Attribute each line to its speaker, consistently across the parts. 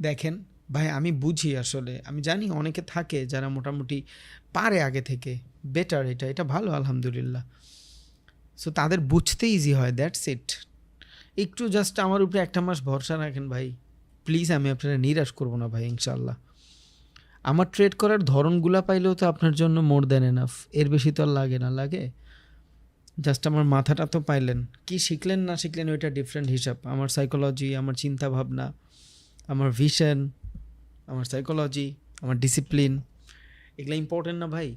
Speaker 1: দেখেন ভাই, আমি বুঝি আসলে, আমি জানি অনেকে থাকে যারা মোটামুটি পারে আগে থেকে, বেটার, এটা ভালো আলহামদুলিল্লাহ। সো তাদের বুঝতে ইজি হয়, দ্যাটস ইট। একটু জাস্ট আমার উপরে একটা মাস ভরসা রাখেন ভাই, প্লিজ। আমি আপনারা নিরাশ করবো না ভাই, ইনশাল্লাহ। আমার ট্রেড করার ধরনগুলা পাইলেও তো আপনার জন্য মোর দ্যান এনাফ, এর বেশি তো আর লাগে না। লাগে জাস্ট আমার মাথাটা তো পাইলেন, কি শিখলেন না শিখলেন ওইটা ডিফারেন্ট হিসাব। আমার সাইকোলজি, আমার চিন্তা ভাবনা, আমার ভিশন, আমার সাইকোলজি, আমার ডিসিপ্লিন, এগুলো ইম্পর্টেন্ট না ভাই?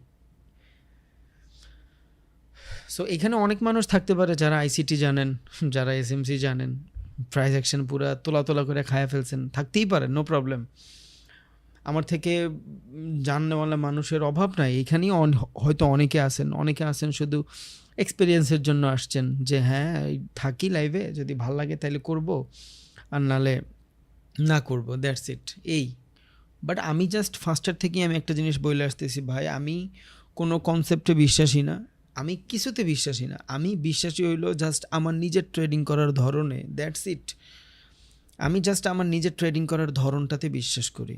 Speaker 1: সো এখানে অনেক মানুষ থাকতে পারে যারা আইসিটি জানেন, যারা এসএমসি জানেন, প্রাইস অ্যাকশন পুরা তোলা করে খায়া ফেলছেন, থাকতেই পারে, নো প্রবলেম। আমার থেকে জাননেওয়ালা মানুষের অভাব নাই এখানেই। হয়তো অনেকে আছেন শুধু এক্সপিরিয়েন্সের জন্য আসছেন, যে হ্যাঁ থাকি লাইভে, যদি ভাল লাগে তাহলে করব, আর নালে না করব, দ্যাটস ইট। এই বাট আমি জাস্ট ফার্স্টের থেকেই আমি একটা জিনিস বলে আসতেছি ভাই, আমি কোনো কনসেপ্টে বিশ্বাসী না, আমি কিছুতে বিশ্বাসী না। আমি বিশ্বাসী হইলো জাস্ট আমার নিজের ট্রেডিং করার ধরনে, দ্যাটস ইট। আমি জাস্ট আমার নিজের ট্রেডিং করার ধরনটাতে বিশ্বাস করি,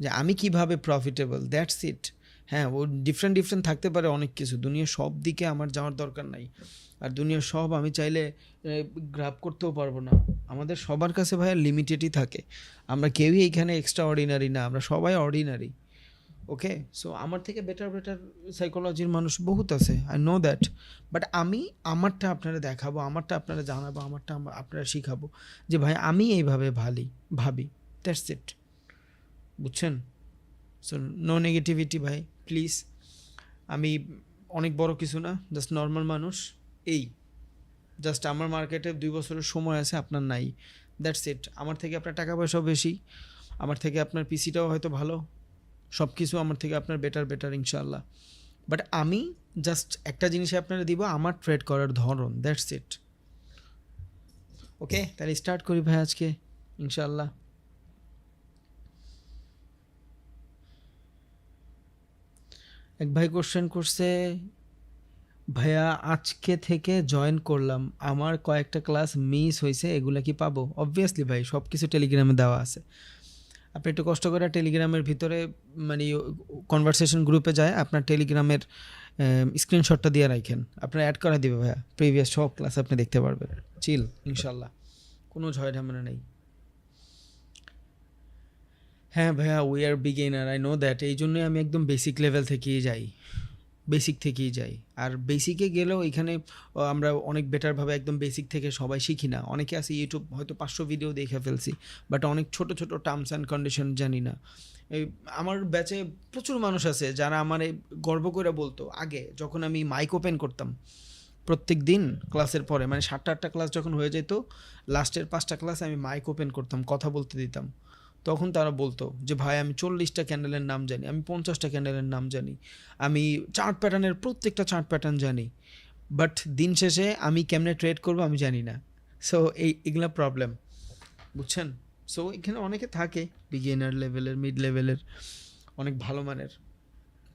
Speaker 1: যে আমি কিভাবে প্রফিটেবল, দ্যাটস ইট। হ্যাঁ, ও ডিফারেন্ট থাকতে পারে অনেক কিছু, দুনিয়ার সব দিকে আমার যাওয়ার দরকার নাই, আর দুনিয়ার সব আমি চাইলে গ্রাব করতেও পারবো না। আমাদের সবার কাছে ভাইয়া লিমিটেডই থাকে, আমরা কেউই এইখানে এক্সট্রা অর্ডিনারি না, আমরা সবাই অর্ডিনারি। ওকে, সো আমার থেকে বেটার সাইকোলজির মানুষ বহুত আছে, আই নো দ্যাট। বাট আমি আমারটা আপনারা দেখাবো, আমারটা আপনারা জানাবো, আমারটা আপনারা শিখাবো, যে ভাই আমি এইভাবে ভাবি, দ্যাটস ইট। বুঝছেন? সো নো নেগেটিভিটি ভাই, প্লিজ। আমি অনেক বড় কিছু না, জাস্ট নর্মাল মানুষ। এই জাস্ট আমার মার্কেটে 2 বছরের সময় আছে, আপনার নাই, দ্যাটস ইট। আমার থেকে আপনার টাকা পয়সাও বেশি, আমার থেকে আপনার পিসিটাও হয়তো ভালো, সব কিছু আমার থেকে আপনার বেটার ইনশাল্লাহ। বাট আমি জাস্ট একটা জিনিসে আপনারা দিব, আমার ট্রেড করার ধরন, দ্যাটস ইট। ওকে, তাহলে স্টার্ট করি ভাই আজকে ইনশাল্লাহ। এক ভাই কোশ্চেন করছে, ভাইয়া আজকে থেকে জয়েন করলাম, আমার কয়েকটা ক্লাস মিস হয়েছে, এগুলা কি পাবো? অবভিয়াসলি ভাই, সব কিছু টেলিগ্রামে দেওয়া আছে। আপনি একটু কষ্ট করে টেলিগ্রামের ভিতরে, মানে কনভারসেশন গ্রুপে যায়, আপনার টেলিগ্রামের স্ক্রিনশটটা দিয়ে রাখেন, আপনার অ্যাড করা দিবে ভাইয়া, প্রিভিয়াস সব ক্লাস আপনি দেখতে পারবেন, চিল ইনশাল্লাহ, কোনো ঝয় ঝামেলা নেই। হ্যাঁ ভাইয়া, we are beginner, I know that. এই জন্যই আমি একদম বেসিক লেভেল থেকেই যাই। আর বেসিকে গেলেও এখানে আমরা অনেক বেটারভাবে একদম বেসিক থেকে সবাই শিখি না। অনেকে আছে ইউটিউব হয়তো 500 ভিডিও দেখে ফেলছি, বাট অনেক ছোট টার্মস অ্যান্ড কন্ডিশন জানি না। এই আমার ব্যাচে প্রচুর মানুষ আছে যারা আমার গর্ব করে বলতো, আগে যখন আমি মাইক ওপেন করতাম প্রত্যেক দিন ক্লাসের পরে, মানে 7টা-8টা ক্লাস যখন হয়ে যেত, লাস্টের 5টা ক্লাস আমি মাইক ওপেন করতাম, কথা বলতে দিতাম। তখন তারা বলতো যে ভাই আমি 40টা ক্যান্ডেলের নাম জানি, আমি 50টা ক্যান্ডেলের নাম জানি, আমি চার্ট প্যাটার্নের প্রত্যেকটা চার্ট প্যাটার্ন জানি, বাট দিন শেষে আমি কেমনে ট্রেড করবো আমি জানি না। সো এগুলা প্রবলেম, বুঝছেন? সো এখানে অনেকে থাকে বিগিনার লেভেলের, মিড লেভেলের, অনেক ভালো মানের।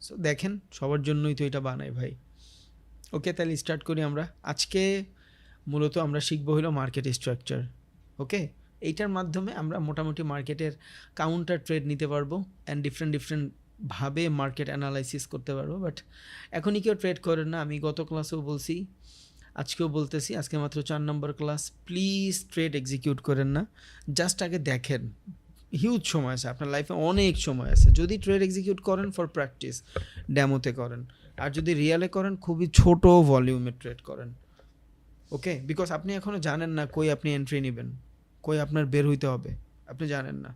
Speaker 1: সো দেখেন, সবার জন্যই তো এটা বানাই ভাই। ওকে, তাহলে স্টার্ট করি আমরা। আজকে মূলত আমরা শিখবো হলো মার্কেট স্ট্রাকচার। ওকে, এইটার মাধ্যমে আমরা মোটামুটি মার্কেটের কাউন্টার ট্রেড নিতে পারবো, অ্যান্ড ডিফারেন্টভাবে মার্কেট অ্যানালাইসিস করতে পারবো। বাট এখনই কেউ ট্রেড করেন না, আমি গত ক্লাসেও বলছি, আজকেও বলতেছি, আজকে মাত্র 4 নম্বর ক্লাস। প্লিজ ট্রেড এক্সিকিউট করেন না, জাস্ট আগে দেখেন। হিউজ সময় আছে আপনার লাইফে, অনেক সময় আছে। যদি ট্রেড এক্সিকিউট করেন ফর প্র্যাকটিস, ড্যামোতে করেন, আর যদি রিয়ালে করেন খুবই ছোট ভলিউমে ট্রেড করেন। ওকে, বিকজ আপনি এখনও জানেন না কই আপনি এন্ট্রি নেবেন, কই আপনার বের হইতে হবে, আপনি জানেন না।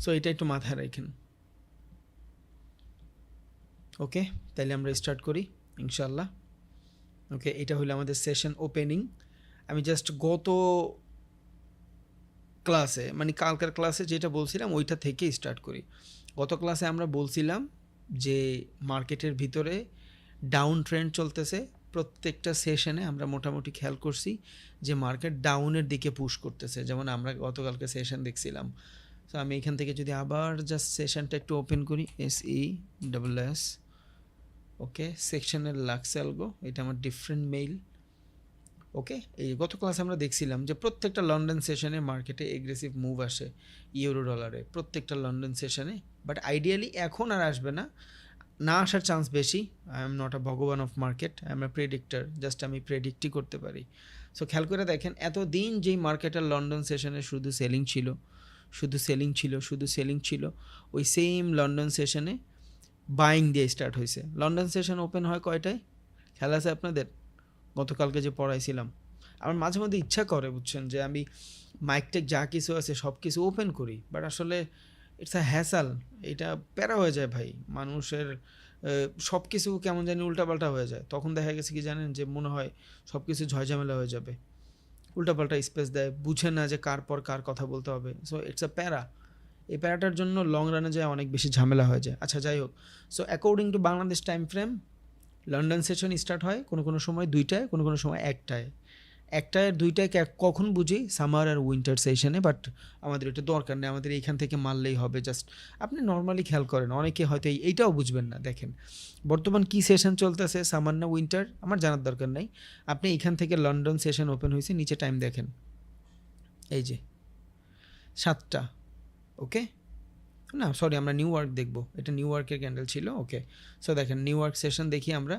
Speaker 1: সো এটা একটু মাথায় রাখেন। ওকে, তাইলে আমরা স্টার্ট করি ইনশাল্লাহ। ওকে, এটা হলো আমাদের সেশন ওপেনিং। আমি জাস্ট গত ক্লাসে, মানে কালকার ক্লাসে যেটা বলছিলাম ওইটা থেকে স্টার্ট করি। গত ক্লাসে আমরা বলছিলাম যে মার্কেটের ভিতরে ডাউন ট্রেন্ড চলতেছে। প্রত্যেকটা সেশনে আমরা মোটামুটি খেয়াল করছি যে মার্কেট ডাউনের দিকে পুশ করতেছে, যেমন আমরা গতকালকে সেশন দেখছিলাম। সো আমি এখান থেকে যদি আবার জাস্ট সেশনটা একটু ওপেন করি, SESS, ওকে, সেকশনের লাক্স অ্যালগো, এটা আমার ডিফারেন্ট মেইল। ওকে, এই গত ক্লাসে আমরা দেখছিলাম যে প্রত্যেকটা লন্ডন সেশনে মার্কেটে এগ্রেসিভ মুভ আসে ইউরো ডলারে, প্রত্যেকটা লন্ডন সেশনে। বাট আইডিয়ালি এখন আর আসবে না, না আসার চান্স বেশি। আই এম নট আ ভগবান of market, I M A predictor, just আমি প্রেডিক্টই করতে পারি। সো খেয়াল করে দেখেন, এতদিন যেই মার্কেটের লন্ডন সেশনে শুধু সেলিং ছিল, শুধু সেলিং ছিল, শুধু সেলিং ছিল, ওই সেম লন্ডন সেশনে বাইং দিয়ে স্টার্ট হয়েছে। লন্ডন সেশন ওপেন হয় কয়টায় খেয়াল আছে আপনাদের? গতকালকে যে পড়াইছিলাম, আমার মাঝে মধ্যে ইচ্ছা করে বুঝছেন যে আমি মাইকটেক যা কিছু আছে সব কিছু ওপেন করি, বাট আসলে ইটস আ হ্যাসাল, এটা প্যারা হয়ে যায় ভাই। মানুষের সব কিছু কেমন জানি উল্টাপাল্টা হয়ে যায়, তখন দেখা গেছে কি জানেন, যে মনে হয় সব কিছু ঝয়ঝামেলা হয়ে যাবে, উল্টাপাল্টা স্পেস দেয়, বুঝে না যে কার পর কার কথা বলতে হবে। সো ইটস আ প্যারা, এই প্যারাটার জন্য লং রানে যায় অনেক বেশি ঝামেলা হয়ে যায়। আচ্ছা যাই হোক, so according to Bangladesh time frame London session start হয় কোনো কোনো সময় 2টায়, কোনো কোনো সময় 1টায়। 1টায় 2টায় কখন বুঝি? সামার আর উইন্টার সেশনে। বাট আমাদের এটা দরকার নেই, আমাদের এইখান থেকে মারলেই হবে। জাস্ট আপনি নর্মালি খেয়াল করেন, অনেকে হয়তো এইটাও বুঝবেন না। দেখেন বর্তমান কি সেশন চলতেছে, সামার না উইন্টার, আমার জানার দরকার নাই। আপনি এইখান থেকে লন্ডন সেশন ওপেন হয়েছে, নিচে টাইম দেখেন, এই যে 7টা। ওকে, না সরি, আমরা নিউ ইয়র্ক দেখবো, এটা নিউ ইয়র্কের ক্যান্ডেল ছিল। ওকে, সো দেখেন নিউ ইয়র্ক সেশন দেখি আমরা,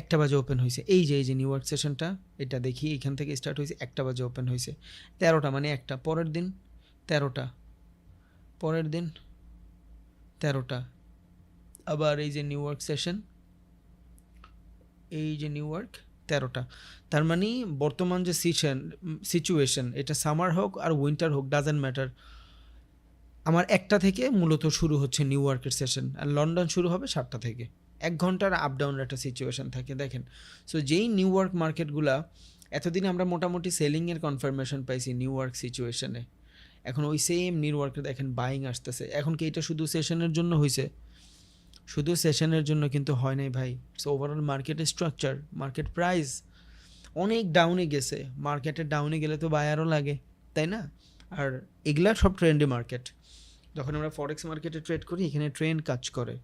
Speaker 1: 1টা বাজে ওপেন হয়েছে। এই যে নিউ ইয়র্ক সেশনটা, এটা দেখি এখান থেকে স্টার্ট হয়েছে, 1টা বাজে ওপেন হয়েছে, 13টা মানে 1টা, পরের দিন 13টা, পরের দিন 13টা, আবার এই যে নিউ ইয়র্ক সেশন, এই যে নিউ ইয়র্ক 13টা। তার মানে বর্তমান যে সিচুয়েশন, এটা সামার হোক আর উইন্টার হোক, ডাজেন্ট ম্যাটার, আমার 1টা থেকে মূলত শুরু হচ্ছে নিউ ইয়র্কের সেশন, আর লন্ডন শুরু হবে 7টা থেকে। 1 ঘন্টার আপ ডাউনের একটা সিচুয়েশন থাকে দেখেন। সো যেই নিউ ইয়র্ক মার্কেটগুলা, এতদিন আমরা মোটামুটি সেলিংয়ের কনফার্মেশন পাইছি নিউ ইয়র্ক সিচুয়েশনে, এখন ওই সেম নিউ ইয়র্কে দেখেন বাইং আসতেছে। এখন কি এটা শুধু সেশনের জন্য হয়েছে? শুধু সেশনের জন্য কিন্তু হয় নাই ভাই। সো ওভারঅল মার্কেটের স্ট্রাকচার, মার্কেট প্রাইস অনেক ডাউনে গেছে। মার্কেটের ডাউনে গেলে তো বায়ারও লাগে, তাই না? আর এগুলা সব ট্রেন্ডি মার্কেট। যখন আমরা ফরেক্স মার্কেটে ট্রেড করি, এখানে ট্রেন্ড কাজ করে,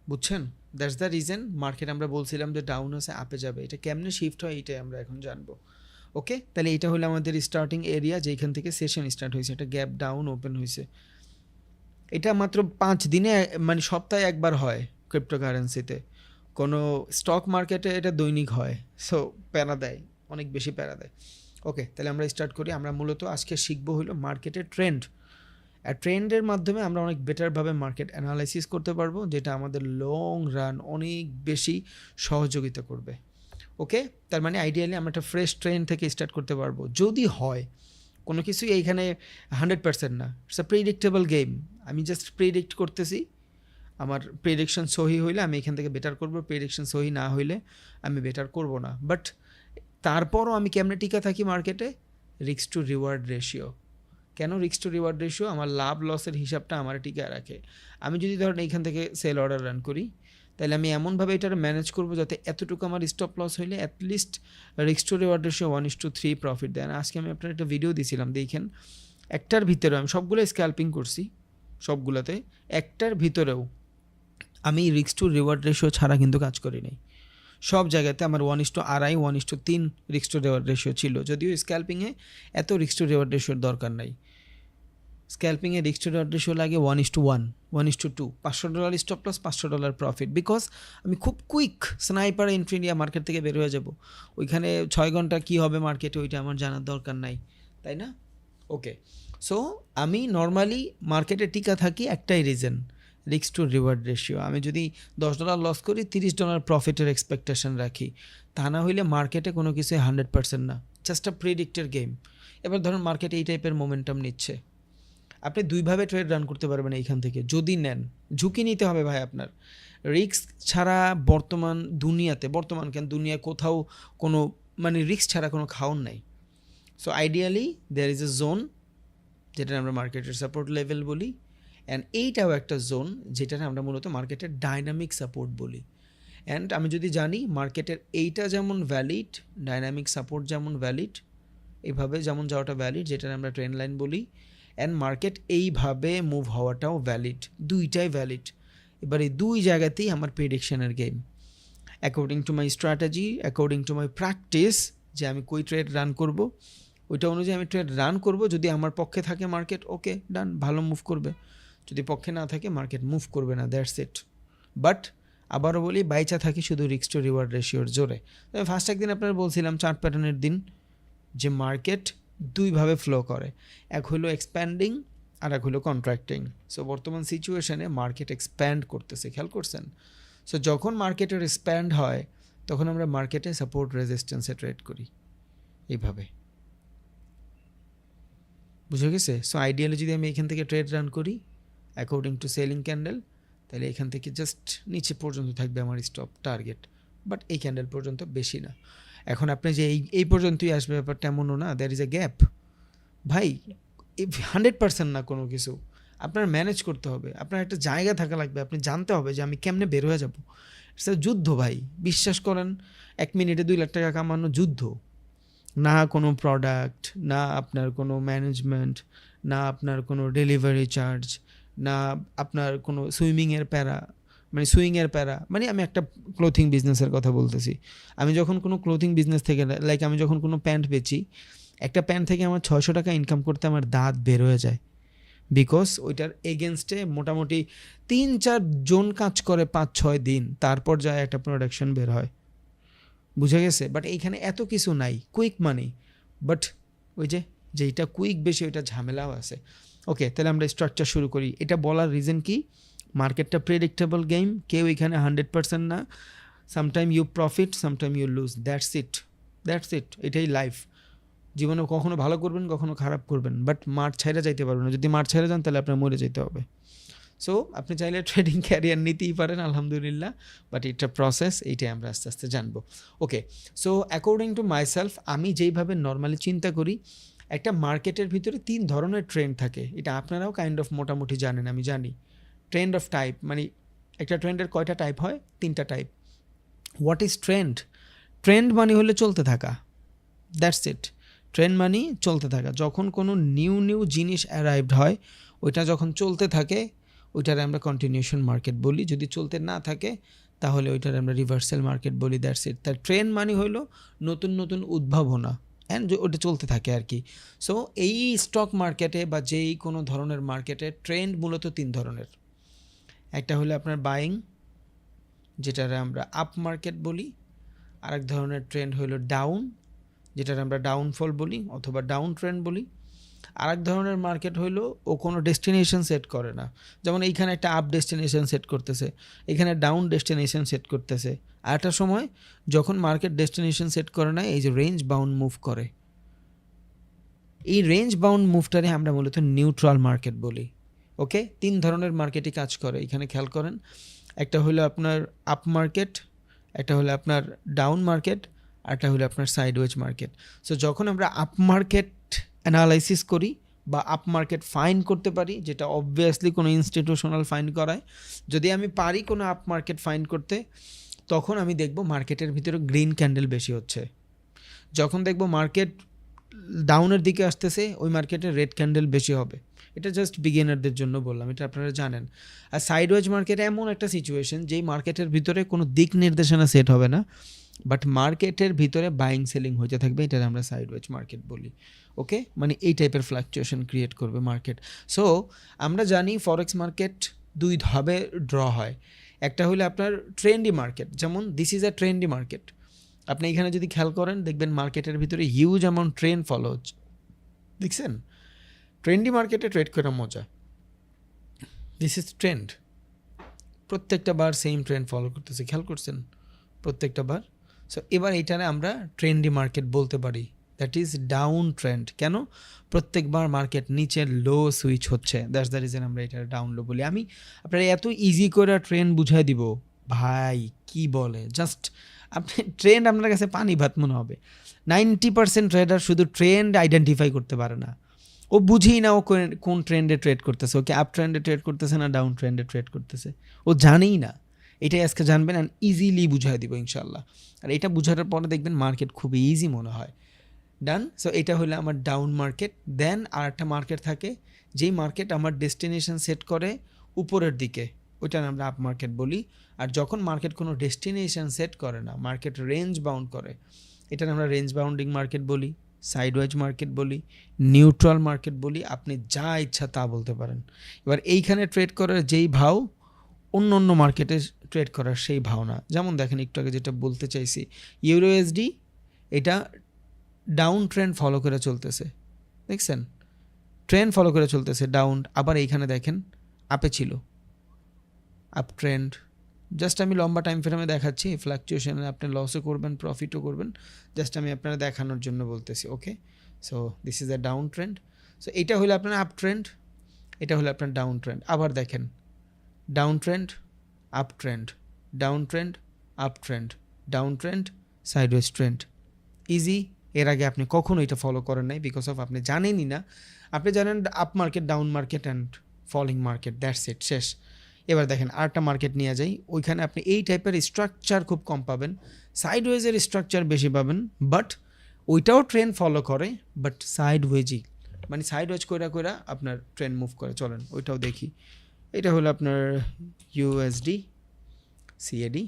Speaker 1: বুঝছেন? দ্যাটস দ্য রিজন মার্কেট আমরা বলছিলাম যে ডাউন হচ্ছে আপে যাবে। এটা কেমনে শিফট হয় এটাই আমরা এখন জানবো। ওকে, তাহলে এটা হলো আমাদের স্টার্টিং এরিয়া, যেখান থেকে সেশন স্টার্ট হয়েছে। এটা গ্যাপ ডাউন ওপেন হয়েছে। এটা মাত্র 5 দিনে, মানে সপ্তাহে একবার হয় ক্রিপ্টোকারেন্সিতে। কোনো স্টক মার্কেটে এটা দৈনিক হয়। সো প্যারা দেয়, অনেক বেশি প্যারা দেয়। ওকে, তাহলে আমরা স্টার্ট করি। আমরা মূলত আজকে শিখবো হলো মার্কেটের ট্রেন্ড। আর ট্রেন্ডের মাধ্যমে আমরা অনেক বেটারভাবে মার্কেট অ্যানালাইসিস করতে পারবো, যেটা আমাদের লং রান অনেক বেশি সহযোগিতা করবে। ওকে, তার মানে আইডিয়ালি আমরা একটা ফ্রেশ ট্রেন্ড থেকে স্টার্ট করতে পারবো, যদি হয়। কোনো কিছুই এইখানে 100% না, ইটস আ প্রেডিক্টেবল গেম। আমি জাস্ট প্রেডিক্ট করতেছি, আমার প্রেডিকশন সহি হইলে আমি এখান থেকে বেটার করবো, প্রেডিকশন সহি না হইলে আমি বেটার করব না। বাট তারপরও আমি কেমনে টিকা থাকি মার্কেটে? Risk to reward ratio. কেন রিস্ক টু রিওয়ার্ড রেশিও? আমার লাভ লসের হিসাবটা আমার টিকে রাখে। আমি যদি ধরেন এইখান থেকে সেল অর্ডার রান করি, তাহলে আমি এমনভাবে এটার ম্যানেজ করবো যাতে এতটুকু আমার স্টপ লস হইলে at least risk to reward ratio 1:3 profit দেয়। আজকে আমি আপনার একটা ভিডিও দিয়েছিলাম, দেখেন একটার ভিতরেও আমি সবগুলো স্ক্যাল্পিং করছি, সবগুলোতে একটার ভিতরেও আমি রিস্ক টু রিওয়ার্ড রেশিও ছাড়া কিন্তু কাজ করি নাই। সব জায়গাতে আমার 1:2.5 1:3 রিস্ক টু রিওয়ার্ড রেশিও ছিল। যদিও স্ক্যাল্পিংয়ে এত রিস্ক টু রিওয়ার্ড রেশিওর দরকার নাই। স্ক্যাল্পিংয়ে রিস্ক টু রিওয়ার্ড রেশিও লাগে 1:1 1:2, $500 স্টপ লস, $500 প্রফিট। বিকজ আমি খুব কুইক স্নাইপার এন্ট্রি নিয়ে মার্কেট থেকে বের হয়ে যাব। ওইখানে 6 ঘন্টা কী হবে মার্কেটে ওইটা আমার জানার দরকার নাই, তাই না? ওকে, সো আমি নর্মালি মার্কেটে টিকা থাকি একটাই reason, risk to reward ratio. আমি যদি $10 লস করি, $30 প্রফিটের এক্সপেকটেশন রাখি। তা না হইলে মার্কেটে কোনো কিছুই 100% না, জাস্ট আ প্রেডিক্টের গেম। এবার ধরুন মার্কেটে এই টাইপের মোমেন্টাম নিচ্ছে, আপনি দুইভাবে ট্রেড রান করতে পারবেন এইখান থেকে যদি নেন। ঝুঁকি নিতে হবে ভাই আপনার। রিস্ক ছাড়া বর্তমান দুনিয়ায় কোথাও কোনো মানে রিস্ক ছাড়া কোনো খাওন নাই। So ideally there is a zone, যেটা আমরা মার্কেটের সাপোর্ট লেভেল বলি, অ্যান্ড এইটাও একটা জোন যেটা আমরা মূলত মার্কেটের ডাইনামিক সাপোর্ট বলি। অ্যান্ড আমি যদি জানি মার্কেটের এইটা যেমন ভ্যালিড, ডাইনামিক সাপোর্ট যেমন ভ্যালিড, এইভাবে যেমন যাওয়াটা ভ্যালিড, যেটা আমরা ট্রেন্ড লাইন বলি, অ্যান্ড মার্কেট এইভাবে মুভ হওয়াটাও ভ্যালিড, দুইটাই ভ্যালিড। এবার এই দুই জায়গাতেই আমার প্রেডিকশনের game. According to my strategy, according to my practice, যে আমি কই ট্রেড রান করব, ওইটা অনুযায়ী আমি ট্রেড রান করব। যদি আমার পক্ষে থাকে মার্কেট, ওকে ডান, ভালো মুভ করবে। যদি পক্ষে না থাকে মার্কেট মুভ করবে না, দ্যাটস ইট। বাট আবারও বলি, বাইচা থাকি শুধু রিস্ক টু রিওয়ার্ড রেশিওর জোরে। তবে ফার্স্ট একদিন আপনারা বলছিলাম চার্ট প্যাটার্নের দিন যে মার্কেট দুইভাবে ফ্লো করে, এক হলো এক্সপ্যান্ডিং আর এক হলো কন্ট্রাক্টিং। সো বর্তমান সিচুয়েশনে মার্কেট এক্সপ্যান্ড করতেছে, খেয়াল করছেন? সো যখন মার্কেটের এক্সপ্যান্ড হয় তখন আমরা মার্কেটে সাপোর্ট রেজিস্ট্যান্সে ট্রেড করি এইভাবে, বুঝে গেছে? সো আইডিয়ালি যদি আমি এখান থেকে ট্রেড রান করি অ্যাকর্ডিং টু সেলিং ক্যান্ডেল, তাহলে এখান থেকে জাস্ট নিচে পর্যন্ত থাকবে আমার স্টপ টার্গেট, বাট এই ক্যান্ডেল পর্যন্ত বেশি না। এখন আপনি যে এই পর্যন্তই আসবে ব্যাপারটা এমনও না, দ্যার ইজ এ গ্যাপ ভাই, 100% না কোনো কিছু, আপনার ম্যানেজ করতে হবে, আপনার একটা জায়গা থাকা লাগবে, আপনি জানতে হবে যে আমি কেমনে বের হয়ে যাবো। সেটা যুদ্ধ ভাই, বিশ্বাস করেন, 1 মিনিটে 2 লাখ টাকা কামানো যুদ্ধ না, কোনো প্রোডাক্ট না, আপনার কোনো ম্যানেজমেন্ট না, আপনার কোনো ডেলিভারি চার্জ না, আপনার কোনো সুইমিংয়ের প্যারা, মানে সুইংয়ের প্যারা। মানে আমি একটা ক্লোথিং বিজনেসের কথা বলতেছি, আমি যখন কোনো ক্লোথিং বিজনেস থেকে, লাইক আমি যখন কোনো প্যান্ট বেচি, একটা প্যান্ট থেকে আমার 600 টাকা ইনকাম করতে আমার দাঁত বের হয়ে যায়, বিকজ ওইটার এগেনস্টে মোটামুটি 3-4 জন কাজ করে 5-6 দিন, তারপর যায় একটা প্রোডাকশন বের হয়, বুঝে গেছে? বাট এইখানে এত কিছু নাই, কুইক মানি, বাট ওই যে যেইটা কুইক বেশি ওইটা ঝামেলাও আছে। ওকে, তাহলে আমরা স্ট্রাকচার শুরু করি। এটা বলার রিজন কি, মার্কেটটা প্রেডিক্টেবল গেম, কেউ এখানে 100% না, sometime you profit sometime you lose, that's it, এটাই লাইফ। জীবনে কখনো ভালো করবেন কখনো খারাপ করবেন, বাট মাঠ ছাইরা যাইতে পারবেন না। যদি মাঠ ছাইরা যান তাহলে আপনার মরে যেতে হবে। সো আপনি চাইলে ট্রেডিং ক্যারিয়ার নিতেই পারেন, আলহামদুলিল্লাহ, বাট এটা প্রসেস, এইটাই আমরা আস্তে আস্তে জানবো। ওকে, সো অ্যাকর্ডিং টু মাইসেলফ, আমি যেইভাবে নর্মালি চিন্তা করি, একটা মার্কেটের ভিতরে 3 ধরনের ট্রেন্ড থাকে, এটা আপনারাও কাইন্ড অফ মোটামুটি জানেন, আমি জানি। ট্রেন্ড অফ টাইপ, মানে একটা ট্রেন্ডের কয়টা টাইপ হয়? 3টা type. What is trend? Trend মানে হলে চলতে থাকা, দ্যাটস ইট। ট্রেন্ড মানে চলতে থাকা, যখন কোনো নিউ জিনিস অ্যারাইভড হয়, ওইটা যখন চলতে থাকে ওইটারে আমরা কন্টিনিউশন মার্কেট বলি, যদি চলতে না থাকে তাহলে ওইটারে আমরা রিভার্সাল মার্কেট বলি, দ্যাটস ইট। তার ট্রেন্ড মানে হইলো নতুন উদ্ভাবনা, অ্যান্ড ওটা চলতে থাকে আর কি। সো এই স্টক মার্কেটে বা যেই কোনো ধরনের মার্কেটে ট্রেন্ড মূলত 3 ধরনের। একটা হলো আপনার বাইং, যেটারে আমরা আপ মার্কেট বলি। আরেক ধরনের ট্রেন্ড হলো ডাউন, যেটার আমরা ডাউনফল বলি অথবা ডাউন ট্রেন্ড বলি। আরেক ধরনের মার্কেট হইলো ও কোনো ডেস্টিনেশন সেট করে না, যেমন এইখানে একটা আপ ডেস্টিনেশন সেট করতেছে, এখানে ডাউন ডেস্টিনেশন সেট করতেছে। আর একটা সময় যখন মার্কেট ডেস্টিনেশন সেট করে না, এই যে রেঞ্জ বাউন্ড মুভ করে, এই রেঞ্জ বাউন্ড মুভটারে আমরা মূলত নিউট্রাল মার্কেট বলি। ওকে, 3 ধরনের মার্কেটই কাজ করে, এখানে খেয়াল করেন। একটা হলো আপনার আপ মার্কেট, একটা হলো আপনার ডাউন মার্কেট, আরটা হলো আপনার সাইডওয়েজ মার্কেট। সো যখন আমরা আপ মার্কেট অ্যানালাইসিস করি বা আপ মার্কেট ফাইন্ড করতে পারি, যেটা অবভিয়াসলি কোনো ইনস্টিটিউশনাল ফাইন্ড করায়, যদি আমি পারি কোনো আপ মার্কেট ফাইন্ড করতে, তখন আমি দেখব মার্কেটের ভিতরে গ্রিন ক্যান্ডেল বেশি হচ্ছে। যখন দেখব মার্কেট ডাউনের দিকে আসতেছে, ওই মার্কেটে রেড ক্যান্ডেল বেশি হবে। এটা জাস্ট বিগিনারদের জন্য বললাম, এটা আপনারা জানেন। আর সাইডওয়েজ মার্কেটে এমন একটা সিচুয়েশন, যেই মার্কেটের ভিতরে কোনো দিক নির্দেশনা সেট হবে না, বাট মার্কেটের ভিতরে বাইং সেলিং হতে থাকবে, এটা আমরা সাইডওয়েজ মার্কেট বলি। ওকে, মানে এই টাইপের ফ্লাকচুয়েশন ক্রিয়েট করবে মার্কেট। সো আমরা জানি ফরেক্স মার্কেট 2 ধাপে ড্র হয়। একটা হলো আপনার ট্রেন্ডি মার্কেট, যেমন this is a trendy market. আপনি এখানে যদি খেয়াল করেন দেখবেন মার্কেটের ভিতরে হিউজ অ্যামাউন্ট ট্রেন্ড ফলো হচ্ছে, দেখছেন? ট্রেন্ডি মার্কেটে ট্রেড করা মজা, দিস ইজ ট্রেন্ড। প্রত্যেকটা বার সেম ট্রেন্ড ফলো করতেছে, খেয়াল করছেন? প্রত্যেকটা বার। সো এবার এইটারে আমরা ট্রেন্ডি মার্কেট বলতে পারি, দ্যাট ইজ ডাউন ট্রেন্ড। কেন? প্রত্যেকবার মার্কেট নিচের লো সুইচ হচ্ছে, দ্যাটস দ্য রিজন আমরা এটা ডাউন লো বলি। আমি আপনারা এত ইজি করে ট্রেন্ড বুঝাই দিব ভাই, কি বলে, জাস্ট আপনি ট্রেন্ড আপনার কাছে পানি ভাত মনে হবে। 90% ট্রেডার শুধু ট্রেন্ড আইডেন্টিফাই করতে পারে না, ও বুঝেই না ও কোন ট্রেন্ডে ট্রেড করতেছে, ওকে আপ ট্রেন্ডে ট্রেড করতেছে না ডাউন ট্রেন্ডে ট্রেড করতেছে, ও জানেই না। এটাই আজকে জানবেন, অ্যান্ড ইজিলি বুঝাই দিব ইনশাল্লাহ। আর এটা বুঝানোর পরে দেখবেন মার্কেট খুবই ইজি মনে হয়। ডান। সো এটা হলো আমার ডাউন মার্কেট। দেন আর একটা মার্কেট থাকে, যেই মার্কেট আমার ডেস্টিনেশন সেট করে উপরের দিকে, ওইটা আমরা আপ মার্কেট বলি। আর যখন মার্কেট কোনো ডেস্টিনেশন সেট করে না, মার্কেট রেঞ্জ বাউন্ড করে, এটার আমরা রেঞ্জ বাউন্ডিং মার্কেট বলি, সাইডওয়েজ মার্কেট বলি, নিউট্রাল মার্কেট বলি, আপনি যা ইচ্ছা তা বলতে পারেন। এবার এইখানে ট্রেড করার যেই ভাও অন্য অন্য মার্কেটে ট্রেড করার সেই ভাও না। যেমন দেখেন একটু আগে যেটা বলতে চাইছি, ইউরোএসডি এটা ডাউন ট্রেন্ড ফলো করে চলতেছে, দেখছেন ট্রেন্ড ফলো করে চলতেছে ডাউন, আবার এইখানে দেখেন আপে ছিল, আপ ট্রেন্ড। জাস্ট আমি লম্বা টাইম ফ্রেমে দেখাচ্ছি, ফ্লাকচুয়েশনে আপনি লসও করবেন প্রফিটও করবেন, জাস্ট আমি আপনারা দেখানোর জন্য বলতেছি। Okay, so this is a down trend. So এটা হলো আপনার আপ ট্রেন্ড, এটা হলো আপনার ডাউন ট্রেন্ড। আবার দেখেন down trend, up trend, down trend, up trend, down trend, sideways trend. Easy. এর আগে আপনি কখনো এটা ফলো করেন নাই, বিকজ অফ আপনি জানেনই না। আপনি জানেন up market, down market and falling market, that's it, শেষ। এবার দেখেন আরেকটা মার্কেট নিয়ে যাই, ওইখানে আপনি এই টাইপের স্ট্রাকচার খুব কম পাবেন, সাইডওয়েজের স্ট্রাকচার বেশি পাবেন, বাট ওইটাও ট্রেন্ড ফলো করে, বাট সাইডওয়েজই, মানে সাইডওয়েজ কইরা কইরা আপনার ট্রেন্ড মুভ করে। চলেন ওইটাও দেখি। এটা হলো আপনার USD CAD.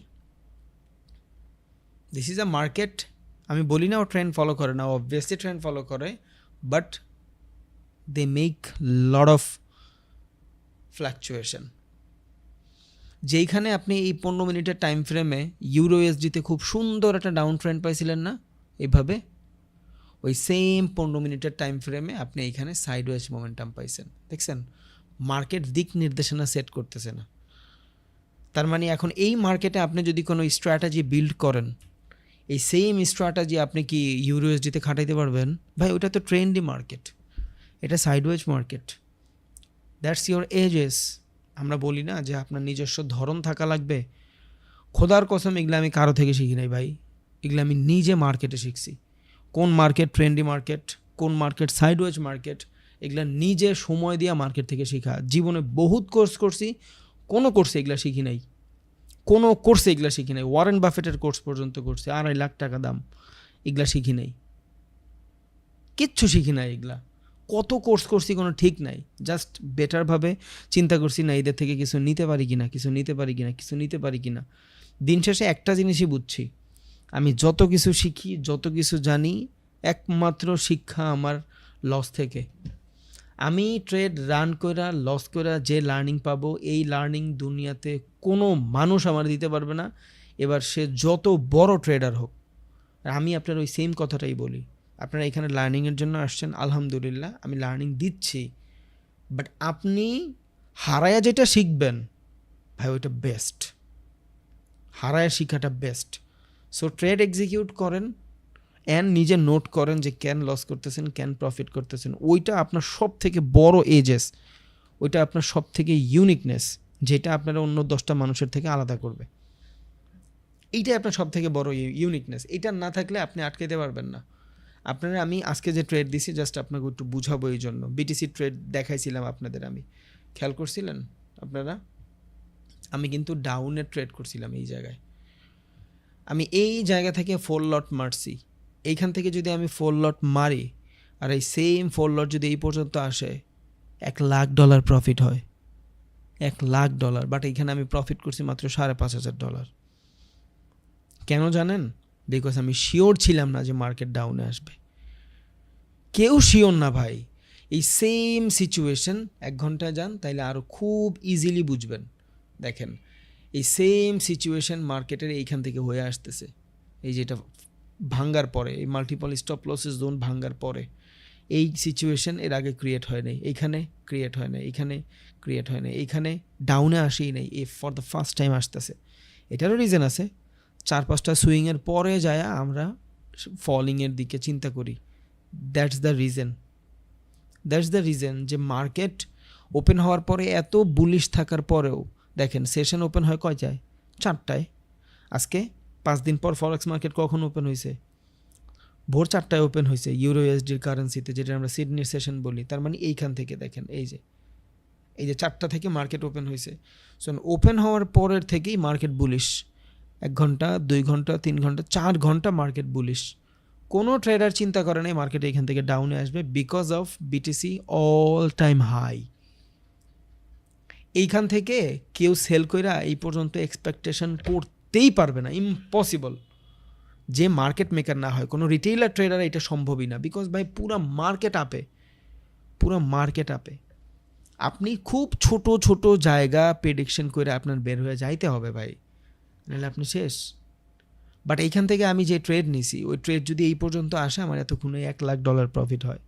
Speaker 1: This is a market, আমি বলি না ও ট্রেন্ড ফলো করে না, অবভিয়াসলি ট্রেন্ড ফলো করে, but they make lot of fluctuation. যেইখানে আপনি এই 15 মিনিটের টাইম ফ্রেমে ইউরোএসডিতে খুব সুন্দর একটা ডাউন ট্রেন্ড পাইছিলেন না এইভাবে, ওই সেম 15 মিনিটের টাইম ফ্রেমে আপনি এইখানে সাইডওয়েজ মোমেন্টাম পাইছেন। দেখছেন মার্কেট দিক নির্দেশনা সেট করতেছে না। তার মানে এখন এই মার্কেটে আপনি যদি কোনো স্ট্র্যাটেজি বিল্ড করেন, এই সেম স্ট্র্যাটেজি আপনি কি ইউরোএসডিতে খাটাইতে পারবেন? ভাই ওটা তো ট্রেন্ডি মার্কেট, এটা sideways market, that's your edges. আমরা বলি না যে আপনার নিজস্ব ধরন থাকা লাগবে। খোদার কসম এগুলো আমি কারো থেকে শিখি নাই ভাই, এগুলো আমি নিজে মার্কেটে শিখছি। কোন মার্কেট ট্রেন্ডি মার্কেট, কোন মার্কেট সাইডওয়েজ মার্কেট, এগুলো নিজে সময় দিয়া মার্কেট থেকে শেখা। জীবনে বহুত কোর্স করছি, কোনো কোর্সে এগুলো শিখি নাই, কোনো কোর্সে এগুলো শিখি নাই। ওয়ারেন বাফেটের কোর্স পর্যন্ত করছি, 2.5 লাখ টাকা দাম, এগুলা শিখি নাই, কিচ্ছু শিখি নাই। এগুলা কত কোর্স করছি কোনো ঠিক নাই, জাস্ট বেটারভাবে চিন্তা করছি না এদের থেকে কিছু নিতে পারি কিনা, কিছু নিতে পারি কিনা, কিছু নিতে পারি কিনা। দিন শেষে একটা জিনিসই বুঝছি, আমি যত কিছু শিখি, যত কিছু জানি, একমাত্র শিক্ষা আমার লস থেকে। আমি ট্রেড রান করা লস করা যে লার্নিং পাবো, এই লার্নিং দুনিয়াতে কোনো মানুষ আমার দিতে পারবে না, এবার সে যত বড় ট্রেডার হোক। আর আমি আপনার ওই সেম কথাটাই বলি, আপনারা এখানে লার্নিংয়ের জন্য আসছেন, আলহামদুলিল্লাহ আমি লার্নিং দিচ্ছি, বাট আপনি হারায়া যেটা শিখবেন ভাই ওইটা বেস্ট, হারায়া শিখাটা বেস্ট। সো ট্রেড এক্সিকিউট করেন অ্যান্ড নিজে নোট করেন যে কেন লস করতেছেন, কেন প্রফিট করতেছেন। ওইটা আপনার সব থেকে বড় এজেস, ওইটা আপনার সব থেকে ইউনিকনেস, যেটা আপনারা অন্য 10টা মানুষের থেকে আলাদা করবে। এইটাই আপনার সব থেকে বড় ইউনিকনেস। এটা না থাকলে আপনি আটকাতে পারবেন না। আপনারা আমি আজকে যে ট্রেড দিছি জাস্ট আপনাকে একটু বুঝাবো এই জন্য। বিটিসি ট্রেড দেখাইছিলাম আপনাদের, আমি খেয়াল করছিলেন আপনারা, আমি কিন্তু ডাউনের ট্রেড করছিলাম এই জায়গায়। আমি এই জায়গা থেকে 4 লট মারছি, এইখান থেকে যদি আমি 4 লট মারি আর এই সেম 4 লট যদি এই পর্যন্ত আসে, $1,00,000 প্রফিট হয়, $1,00,000। বাট এইখানে আমি প্রফিট করছি মাত্র $5,500। কেন জানেন? বিকজ আমি শিওর ছিলাম না যে মার্কেট ডাউনে আসবে। কেউ শিওর না ভাই। এই সেম সিচুয়েশন 1 ঘন্টায় যান তাইলে আরও খুব ইজিলি বুঝবেন। দেখেন এই সেম সিচুয়েশন মার্কেটের এইখান থেকে হয়ে আসতেছে, এই যেটা ভাঙ্গার পরে, এই মাল্টিপল স্টপ লসেস জোন ভাঙ্গার পরে এই সিচুয়েশন এর আগে ক্রিয়েট হয় নাই, এইখানে ক্রিয়েট হয় না, এইখানে ক্রিয়েট হয় না, এইখানে ডাউনে আসেই নাই, এই ফর দ্য ফার্স্ট টাইম আসতেছে। এটারও রিজন আছে, 4-5টা সুইংয়ের পরে যায় আমরা ফলিংয়ের দিকে চিন্তা করি। দ্যাটস দ্য রিজন যে মার্কেট ওপেন হওয়ার পরে এত বুলিশ থাকার পরেও দেখেন সেশন ওপেন হয় কয়টায়? 4টায়। আজকে 5 দিন পর ফরেক্স মার্কেট কখন ওপেন হয়েছে? ভোর 4টায় ওপেন হয়েছে ইউরোএসডির কারেন্সিতে, যেটা আমরা সিডনির সেশন বলি। তার মানে এইখান থেকে দেখেন এই যে 4টা থেকে মার্কেট ওপেন হয়েছে। সো ওপেন হওয়ার পরের থেকেই মার্কেট বুলিশ, 1 ঘন্টা 2 ঘন্টা 3 ঘন্টা 4 ঘন্টা মার্কেট বুলিশ। কোনো ট্রেডার চিন্তা করে নাই মার্কেট এইখান থেকে ডাউনে আসবে, because of BTC all time high. এইখান থেকে কেউ সেল কইরা এই পর্যন্ত এক্সপেকটেশন করতেই পারবে না, ইম্পসিবল। যে মার্কেট মেকার না হয়, কোনো রিটেইলার ট্রেডার এটা সম্ভবই না, বিকজ ভাই পুরো মার্কেট আপে আপনি খুব ছোট ছোট জায়গা প্রেডিকশন করে আপনার বের হয়ে যাইতে হবে ভাই, নাহলে আপনি শেষ। বাট এইখান থেকে আমি যে ট্রেড নিছি, ওই ট্রেড যদি এই পর্যন্ত আসে, আমার এতক্ষণে $1,00,000 প্রফিট হয়,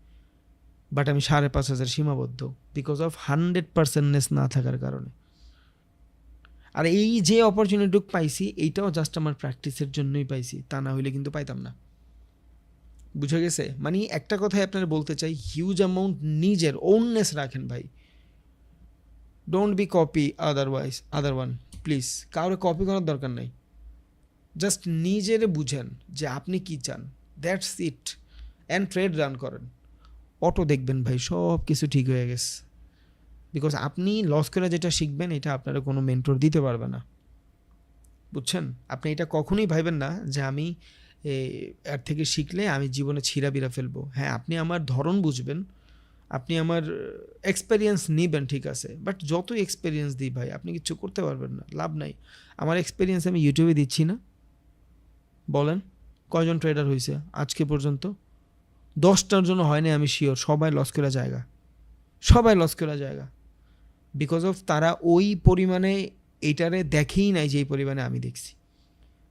Speaker 1: বাট আমি 5,500 সীমাবদ্ধ, বিকজ অফ 100%নেস না থাকার কারণে। আর এই যে অপরচুনিটি পাইছি, এইটাও জাস্ট আমার প্র্যাকটিসের জন্যই পাইছি, তা না হইলে কিন্তু পাইতাম না। বুঝে গেছে? মানে একটা কথাই আপনারা বলতে চাই, হিউজ অ্যামাউন্ট নিজের ওননেস রাখেন ভাই, don't be copy other one, please. কাউরে কপি করার দরকার নাই, জাস্ট নিজের বুঝেন যে আপনি কি চান, that's it, and trade run করেন। অটো দেখবেন ভাই সব কিছু ঠিক হয়ে গেছে, বিকজ আপনি লস করে যেটা শিখবেন, এটা আপনারা কোনো মেন্টর দিতে পারবে না, বুঝছেন? আপনি এটা কখনোই ভাবেন না যে আমি এর থেকে শিখলে আমি জীবনে ছিঁড়াবিড়া ফেলবো। হ্যাঁ, আপনি আমার ধরন বুঝবেন, আপনি আমার এক্সপেরিয়েন্স নিবেন, ঠিক আছে, বাট যত এক্সপেরিয়েন্স দিই ভাই, আপনি কিছু করতে পারবেন না, লাভ নাই। আমার এক্সপেরিয়েন্স আমি ইউটিউবে দিচ্ছি না, বলেন কয়জন ট্রেডার হয়েছে আজকে পর্যন্ত? 10টার জন্য হয়নি, আমি শিওর সবাই লস করা জায়গা, বিকজ অফ তারা ওই পরিমাণে এইটারে দেখেই নাই যেই পরিমাণে আমি দেখছি,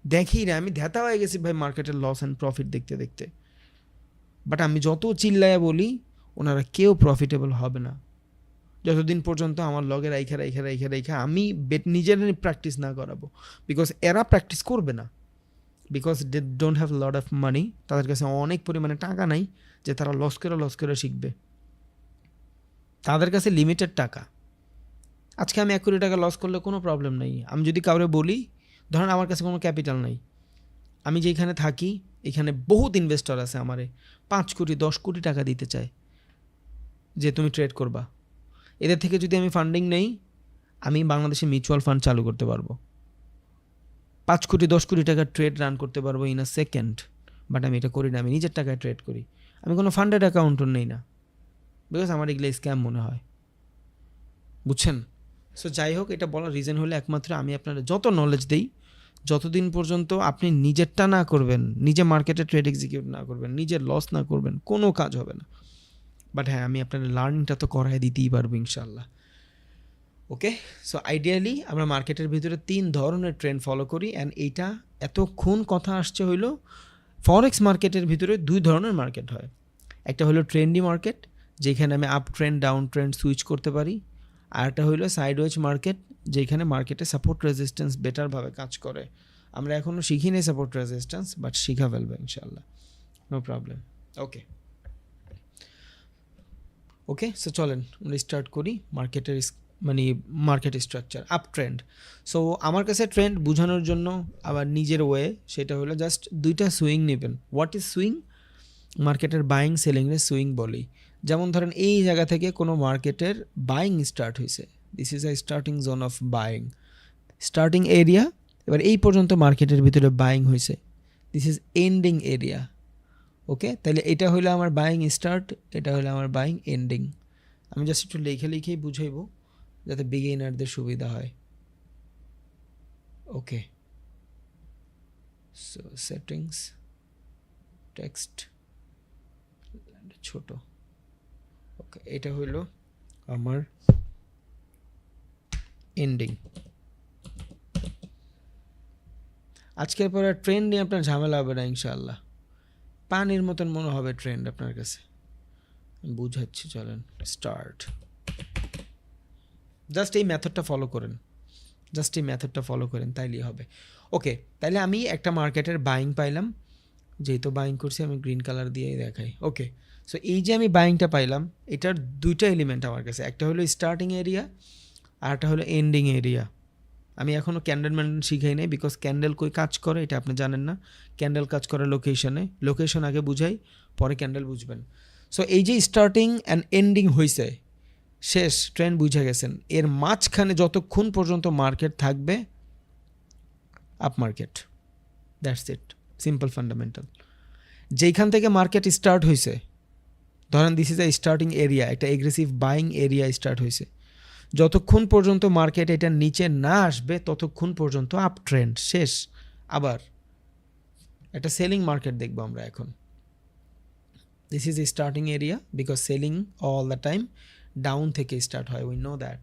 Speaker 1: দেখেই না, আমি ধ্যাতা হয়ে গেছি ভাই মার্কেটের লস অ্যান্ড প্রফিট দেখতে দেখতে। বাট আমি যত চিল্লায়া বলি, ওনারা কেউ প্রফিটেবল হবে না যতদিন পর্যন্ত আমার লগে রাইখা আমি নিজের প্র্যাকটিস না করাবো, বিকজ এরা প্র্যাকটিস করবে না, because they don't have lot of money, তাদের কাছে অনেক পরিমাণে টাকা নাই যে তারা লস করে শিখবে, তাদের কাছে লিমিটেড টাকা। আজকে আমি 1 কোটি টাকা লস করলে কোনো প্রবলেম নেই, আমি যদি কাউরে বলি, ধরেন আমার কাছে কোনো ক্যাপিটাল নাই, আমি যেখানে থাকি এখানে বহুত ইনভেস্টর আছে, আমারে 5 কোটি 10 কোটি টাকা দিতে চায় যে তুমি ট্রেড করবা, এদের থেকে যদি আমি ফান্ডিং নেই, আমি বাংলাদেশে মিউচুয়াল ফান্ড চালু করতে পারবো, 5 কোটি 10 কোটি টাকার ট্রেড রান করতে পারবো ইন আ সেকেন্ড। বাট আমি এটা করি না, আমি নিজের টাকায় ট্রেড করি, আমি কোনো ফান্ডেড অ্যাকাউন্টও নেই না, বিকজ আমার এগুলো স্ক্যাম মনে হয়, বুঝছেন? সো যাই হোক, এটা বলার রিজন হলো একমাত্র আমি আপনারা যত নলেজ দেই, যতদিন পর্যন্ত আপনি নিজেরটা না করবেন, নিজে মার্কেটে ট্রেড এক্সিকিউট না করবেন, নিজের লস না করবেন, কোনো কাজ হবে না। বাট হ্যাঁ, আমি আপনার লার্নিংটা তো করাই দিতেই পারবো ইনশাল্লাহ। ওকে, সো আইডিয়ালি আমরা মার্কেটের ভিতরে 3 ধরনের ট্রেন্ড ফলো করি, অ্যান্ড এইটা এতক্ষণ কথা আসছে হইলো ফরেক্স মার্কেটের ভিতরে 2 ধরনের মার্কেট হয়। একটা হলো ট্রেন্ডি মার্কেট, যেখানে আমি up trend down trend switch করতে পারি, আর একটা হলো সাইডওয়েজ মার্কেট, যেখানে মার্কেটে সাপোর্ট রেজিস্ট্যান্স বেটারভাবে কাজ করে। আমরা এখনও শিখি নেই সাপোর্ট রেজিস্ট্যান্স, বাট শিখা ফেলবো ইনশাল্লাহ, নো প্রবলেম। ওকে, সো চলেন আমরা স্টার্ট করি মার্কেটের market structure, up trend. So আমার কাছে ট্রেন্ড বোঝানোর জন্য আবার নিজের ওয়ে, সেটা হলো জাস্ট 2টা সুইং নেবেন। What is swing? মার্কেটের বাইং সেলিংয়ে সুইং বলি। যেমন ধরেন এই জায়গা থেকে কোনো মার্কেটের বাইং স্টার্ট হয়েছে, this is a starting zone of buying, starting area, এবার এই পর্যন্ত মার্কেটের ভিতরে বাইং হয়েছে, দিস ইজ এন্ডিং এরিয়া। ওকে, তাহলে এটা হলো আমার বাইং স্টার্ট, এটা হলো আমার বাইং এন্ডিং। আমি জাস্ট একটু লিখেই বুঝাইব যাতে বিগিনারদের সুবিধা হয়। ওকে, সো সেটিংস, টেক্সট ছোট। ওকে, এটা হইল আমার এন্ডিং। আজকের পরে ট্রেন্ড নিয়ে আপনার ঝামেলা হবে না ইনশাআল্লাহ, পানির মতন মনে হবে ট্রেন্ড আপনার কাছে, বুঝাচ্ছি, চলেন স্টার্ট। জাস্ট এই মেথডটা ফলো করেন, তাইলেই হবে। ওকে, তাইলে আমি একটা মার্কেটের বাইং পাইলাম, যেহেতু বাইং করছি আমি গ্রিন কালার দিয়েই দেখাই। ওকে, সো এই যে আমি বাইংটা পাইলাম, এটার 2টা এলিমেন্ট আমার কাছে, একটা হলো স্টার্টিং এরিয়া আর একটা হলো এন্ডিং এরিয়া। আমি এখনও ক্যান্ডেল ম্যান্ডেল শিখাই নাই, বিকজ ক্যান্ডেল কই কাজ করে এটা আপনি জানেন না। ক্যান্ডেল কাজ করে লোকেশন আগে বুঝাই, পরে ক্যান্ডেল বুঝবেন। সো এই যে স্টার্টিং অ্যান্ড এন্ডিং হয়েছে, শেষ, ট্রেন্ড বুঝে গেছেন। এর মাঝখানে যতক্ষণ পর্যন্ত মার্কেট থাকবে, up market, that's it, simple fundamental. যেইখান থেকে মার্কেট স্টার্ট হয়েছে, ধরেন this is a starting area, একটা এগ্রেসিভ বাইং এরিয়া স্টার্ট হয়েছে, যতক্ষণ পর্যন্ত মার্কেট এটার নিচে না আসবে ততক্ষণ পর্যন্ত আপ ট্রেন্ড, শেষ। আবার একটা সেলিং মার্কেট দেখবো আমরা এখন। This is a starting area because selling all the time down থেকে স্টার্ট হয়, we know that.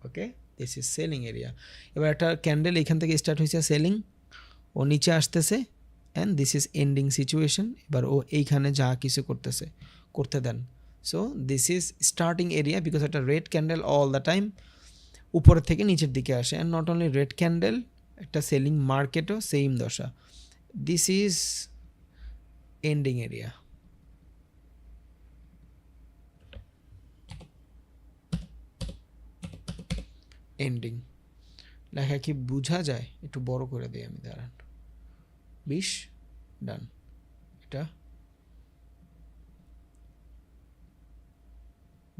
Speaker 1: Okay, this is selling area. এবার একটা ক্যান্ডেল এখান থেকে স্টার্ট হয়েছে সেলিং, ও নিচে আসতেছে and this is ending situation. এবার ও এইখানে যা কিছু করতেছে করতে দেন। So this is starting area because একটা red candle all the time উপরের থেকে নিচের দিকে আসে, and not only red candle, একটা সেলিং মার্কেটও সেম দশা। This is ending area. Ending লেখা কি বোঝা যায়? একটু বড় করে দিই আমি, দাঁড়ান। 20 ডান। এটা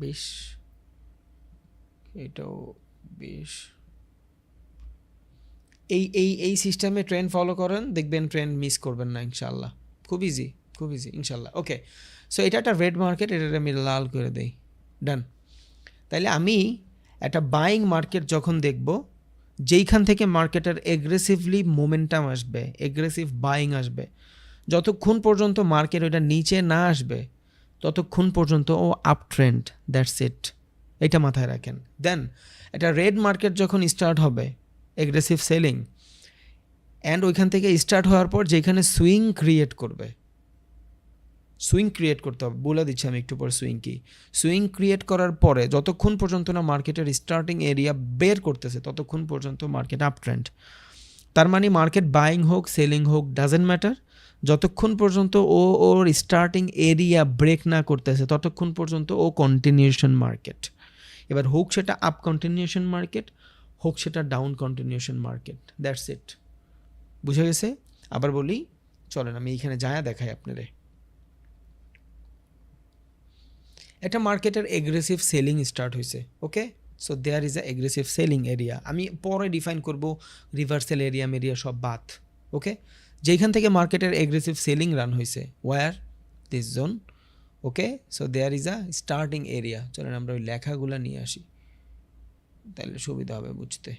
Speaker 1: 20, এটাও 20। এই সিস্টেমে ট্রেন্ড ফলো করেন, দেখবেন ট্রেন্ড মিস করবেন না ইনশাল্লাহ। খুব ইজি ইনশাল্লাহ। ওকে, সো এটা একটা রেড মার্কেট, এটা আমি লাল করে দেই, ডান। তাইলে আমি একটা বাইং মার্কেট যখন দেখব, যেইখান থেকে মার্কেটের এগ্রেসিভলি মোমেন্টাম আসবে, এগ্রেসিভ বাইং আসবে, যতক্ষণ পর্যন্ত মার্কেট ওইটা নিচে না আসবে ততক্ষণ পর্যন্ত ও আপ ট্রেন্ড, দ্যাটস ইট, এটা মাথায় রাখেন। দেন একটা রেড মার্কেট যখন স্টার্ট হবে, এগ্রেসিভ সেলিং, অ্যান্ড ওইখান থেকে স্টার্ট হওয়ার পর যেখানে সুইং ক্রিয়েট করবে, সুইং ক্রিয়েট করতে হবে, বলে দিচ্ছি আমি একটু পর সুইং কি। সুইং ক্রিয়েট করার পরে যতক্ষণ পর্যন্ত না মার্কেটের স্টার্টিং এরিয়া বের করতেছে ততক্ষণ পর্যন্ত মার্কেট আপ ট্রেন্ড। তার মানে মার্কেট বাইং হোক সেলিং হোক ডাজেন্ট ম্যাটার, যতক্ষণ পর্যন্ত ওর স্টার্টিং এরিয়া ব্রেক না করতেছে ততক্ষণ পর্যন্ত ও কন্টিনিউশন মার্কেট। এবার হোক সেটা আপ কন্টিনিউশন মার্কেট, হোক সেটা ডাউন কন্টিনিউশন মার্কেট, দ্যাটস ইট। বুঝে গেছে? আবার বলি, চলেন আমি এইখানে যায়া দেখাই আপনারে। একটা মার্কেটের এগ্রেসিভ সেলিং স্টার্ট হয়েছে, okay, so there is a aggressive selling area. আমি পরে ডিফাইন করব রিভার্সাল এরিয়া মেরিয়া সব বাদ, ওকে। যেখান থেকে মার্কেটের এগ্রেসিভ সেলিং রান হয়েছে, where this zone, okay, so there is a starting area. চলেন আমরা ওই লেখাগুলো নিয়ে আসি, তাহলে সুবিধা হবে বুঝতে।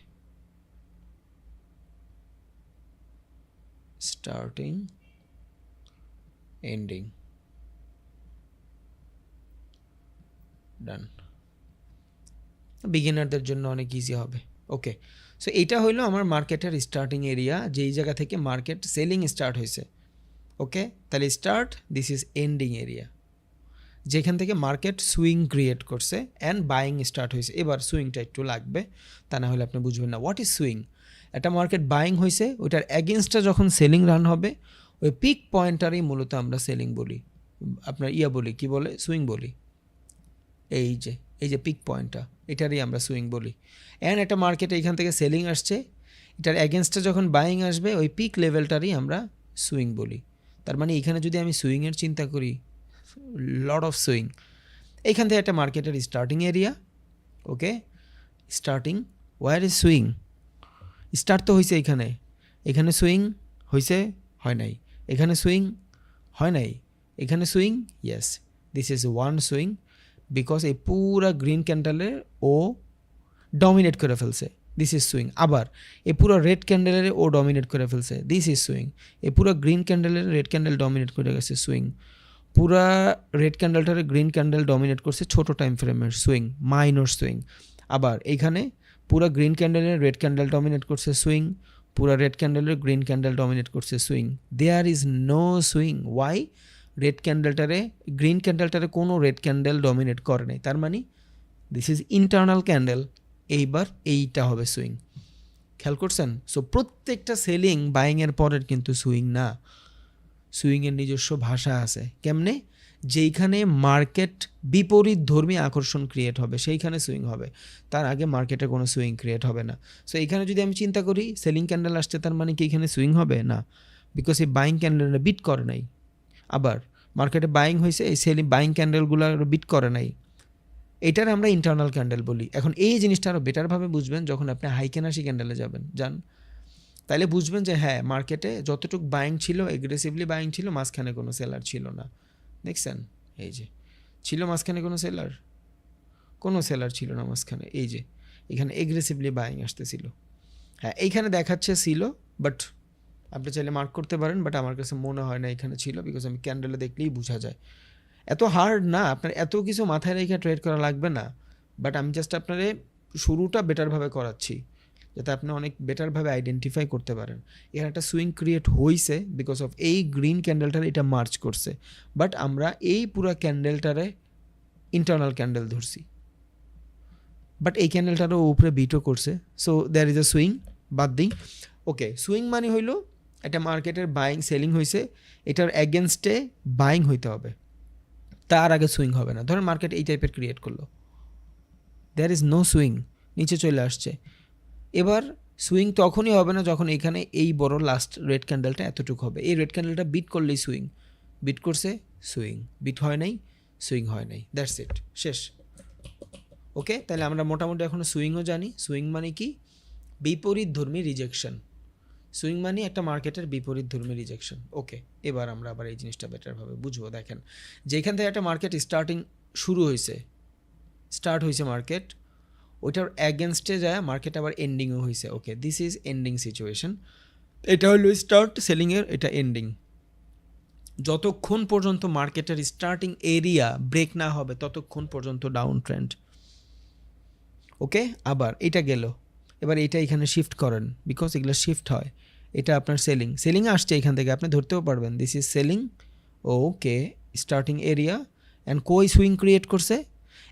Speaker 1: স্টার্টিং, এন্ডিং, ডান। বিগিনারদের জন্য অনেক ইজি হবে, ওকে। সো এইটা হইলো আমার মার্কেটের স্টার্টিং এরিয়া, যেই জায়গা থেকে মার্কেট সেলিং স্টার্ট হয়েছে, ওকে। তাহলে start, this is ending area, যেখান থেকে মার্কেট সুইং ক্রিয়েট করছে অ্যান্ড বাইং স্টার্ট হয়েছে। এবার সুইংটা একটু লাগবে, তা না হলে আপনি বুঝবেন না হোয়াট ইজ সুইং। একটা মার্কেট বাইং হয়েছে, ওইটার অ্যাগেনস্টটা যখন সেলিং রান হবে, ওই পিক পয়েন্টারই মূলত আমরা সেলিং বলি, আপনার বলি, কি বলে, সুইং বলি। এই যে পিক পয়েন্টটা, এটারই আমরা সুইং বলি। অ্যান্ড একটা মার্কেটে এখান থেকে সেলিং আসছে, এটার অ্যাগেনস্টে যখন বাইং আসবে, ওই পিক লেভেলটারই আমরা সুইং বলি। তার মানে এখানে যদি আমি সুইংয়ের চিন্তা করি, লট অফ সুইং, এইখান থেকে একটা মার্কেটের starting area, okay, starting, where is swing, start তো হয়েছে এইখানে, এখানে সুইং হয়েছে, হয় নাই, এখানে সুইং হয় নাই, এখানে swing, yes, this is one swing, because এই পুরা গ্রিন ক্যান্ডেলের ও ডমিনেট করে ফেলছে, দিস ইজ সুইং। আবার এই পুরো রেড ক্যান্ডেলের ও ডমিনেট করে ফেলছে, দিস ইজ সুইং। এই পুরো গ্রিন ক্যান্ডেলের রেড ক্যান্ডেল ডমিনেট করে গেছে, সুইং। পুরা রেড ক্যান্ডেলটারে গ্রিন ক্যান্ডেল ডমিনেট করছে, ছোট টাইম ফ্রেমের, সুইং, মাইনর সুইং। আবার এইখানে পুরা গ্রিন ক্যান্ডেলের রেড ক্যান্ডেল ডমিনেট করছে, সুইং। পুরা রেড ক্যান্ডেলের গ্রিন ক্যান্ডেল ডমিনেট করছে, swing. There is no swing, why? Red ক্যান্ডেলটারে, গ্রিন ক্যান্ডেলটারে কোনো রেড ক্যান্ডেল ডমিনেট করে নাই, তার মানে দিস ইজ ইন্টারনাল ক্যান্ডেল, এইবার এইটা হবে সুইং। খেয়াল করছেন? সো প্রত্যেকটা সেলিং বাইংয়ের পরের কিন্তু সুইং না, সুইংয়ের নিজস্ব ভাষা আছে। কেমনে? যেইখানে মার্কেট বিপরীত ধর্মী আকর্ষণ ক্রিয়েট হবে সেইখানে সুইং হবে, তার আগে মার্কেটে কোনো সুইং ক্রিয়েট হবে না। সো এইখানে যদি আমি চিন্তা করি সেলিং ক্যান্ডেল আসছে, তার মানে কি এখানে সুইং হবে না, বিকজ এই বাইং ক্যান্ডেলটা বিট করে নাই। আবার মার্কেটে বাইং হয়েছে, এই সেলিং বাইং ক্যান্ডেলগুলো বিট করে নাই, এটার আমরা ইন্টারনাল ক্যান্ডেল বলি। এখন এই জিনিসটা আরও বেটারভাবে বুঝবেন যখন আপনি হাইকেনাশি ক্যান্ডেলে যান, তাইলে বুঝবেন যে হ্যাঁ, মার্কেটে যতটুকু বাইং ছিল, এগ্রেসিভলি বাইং ছিল, মাঝখানে কোনো সেলার ছিল না। দেখছেন? এই যে ছিল মাঝখানে কোনো সেলার ছিল না মাঝখানে, এই যে এখানে এগ্রেসিভলি বাইং আসতেছিল। হ্যাঁ, এইখানে দেখাচ্ছে ছিল, বাট আপনি চাইলে মার্ক করতে পারেন, বাট আমার কাছে মনে হয় না এখানে ছিল, বিকজ আমি ক্যান্ডেলে দেখলেই বোঝা যায়। এত হার্ড না, আপনার এত কিছু মাথায় রেখে ট্রেড করা লাগবে না, বাট আমি জাস্ট আপনারে শুরুটা বেটারভাবে করাচ্ছি যাতে আপনি অনেক বেটারভাবে আইডেন্টিফাই করতে পারেন। এখানে একটা সুইং ক্রিয়েট হয়েছে বিকজ অফ এই গ্রিন ক্যান্ডেলটারে এটা মার্চ করছে, বাট আমরা এই পুরো ক্যান্ডেলটারে ইন্টারনাল ক্যান্ডেল ধরছি, বাট এই ক্যান্ডেলটারও উপরে বিটও করছে, so there is a swing. বাদ দিই। ওকে, সুইং মানে হইল এটা মার্কেটের বাইং সেলিং হয়েছে, এটার অ্যাগেনস্টে বাইং হইতে হবে, তার আগে সুইং হবে না। ধরেন মার্কেট এই টাইপের ক্রিয়েট করলো, দ্যার ইজ নো সুইং, নিচে চলে আসছে। এবার সুইং তখনই হবে না যখন এখানে এই বড় লাস্ট রেড ক্যান্ডেলটা এতটুকু হবে। এই রেড ক্যান্ডেলটা বিট করলেই সুইং, বিট করছে সুইং, বিট হয় নাই সুইং হয় নাই, দ্যাটস ইট, শেষ। ওকে, তাহলে আমরা মোটামুটি এখনও সুইংও জানি। সুইং মানে কি? বিপরীত ধর্মী রিজেকশন। সুইং মানে একটা মার্কেটের বিপরীত ধর্মী রিজেকশন। ওকে, এবার আমরা আবার এই জিনিসটা বেটারভাবে বুঝবো। দেখেন, যেখান থেকে একটা মার্কেট শুরু হয়েছে, স্টার্ট হয়েছে মার্কেট, ওইটার অ্যাগেনস্টে যায় মার্কেট আবার এন্ডিংও হয়েছে। ওকে, দিস ইজ এন্ডিং সিচুয়েশন। এটা হলো স্টার্ট সেলিংয়ের, এটা এন্ডিং। যতক্ষণ পর্যন্ত মার্কেটের স্টার্টিং এরিয়া ব্রেক না হবে ততক্ষণ পর্যন্ত ডাউন ট্রেন্ড। ওকে, আবার এটা গেল, এবার এটা এখানে শিফট করেন, বিকজ এগুলো শিফট হয়। এটা আপনার সেলিং আসছে এখান থেকে, আপনি ধরতেও পারবেন this is selling. Okay, starting area and কই সুইং ক্রিয়েট করছে।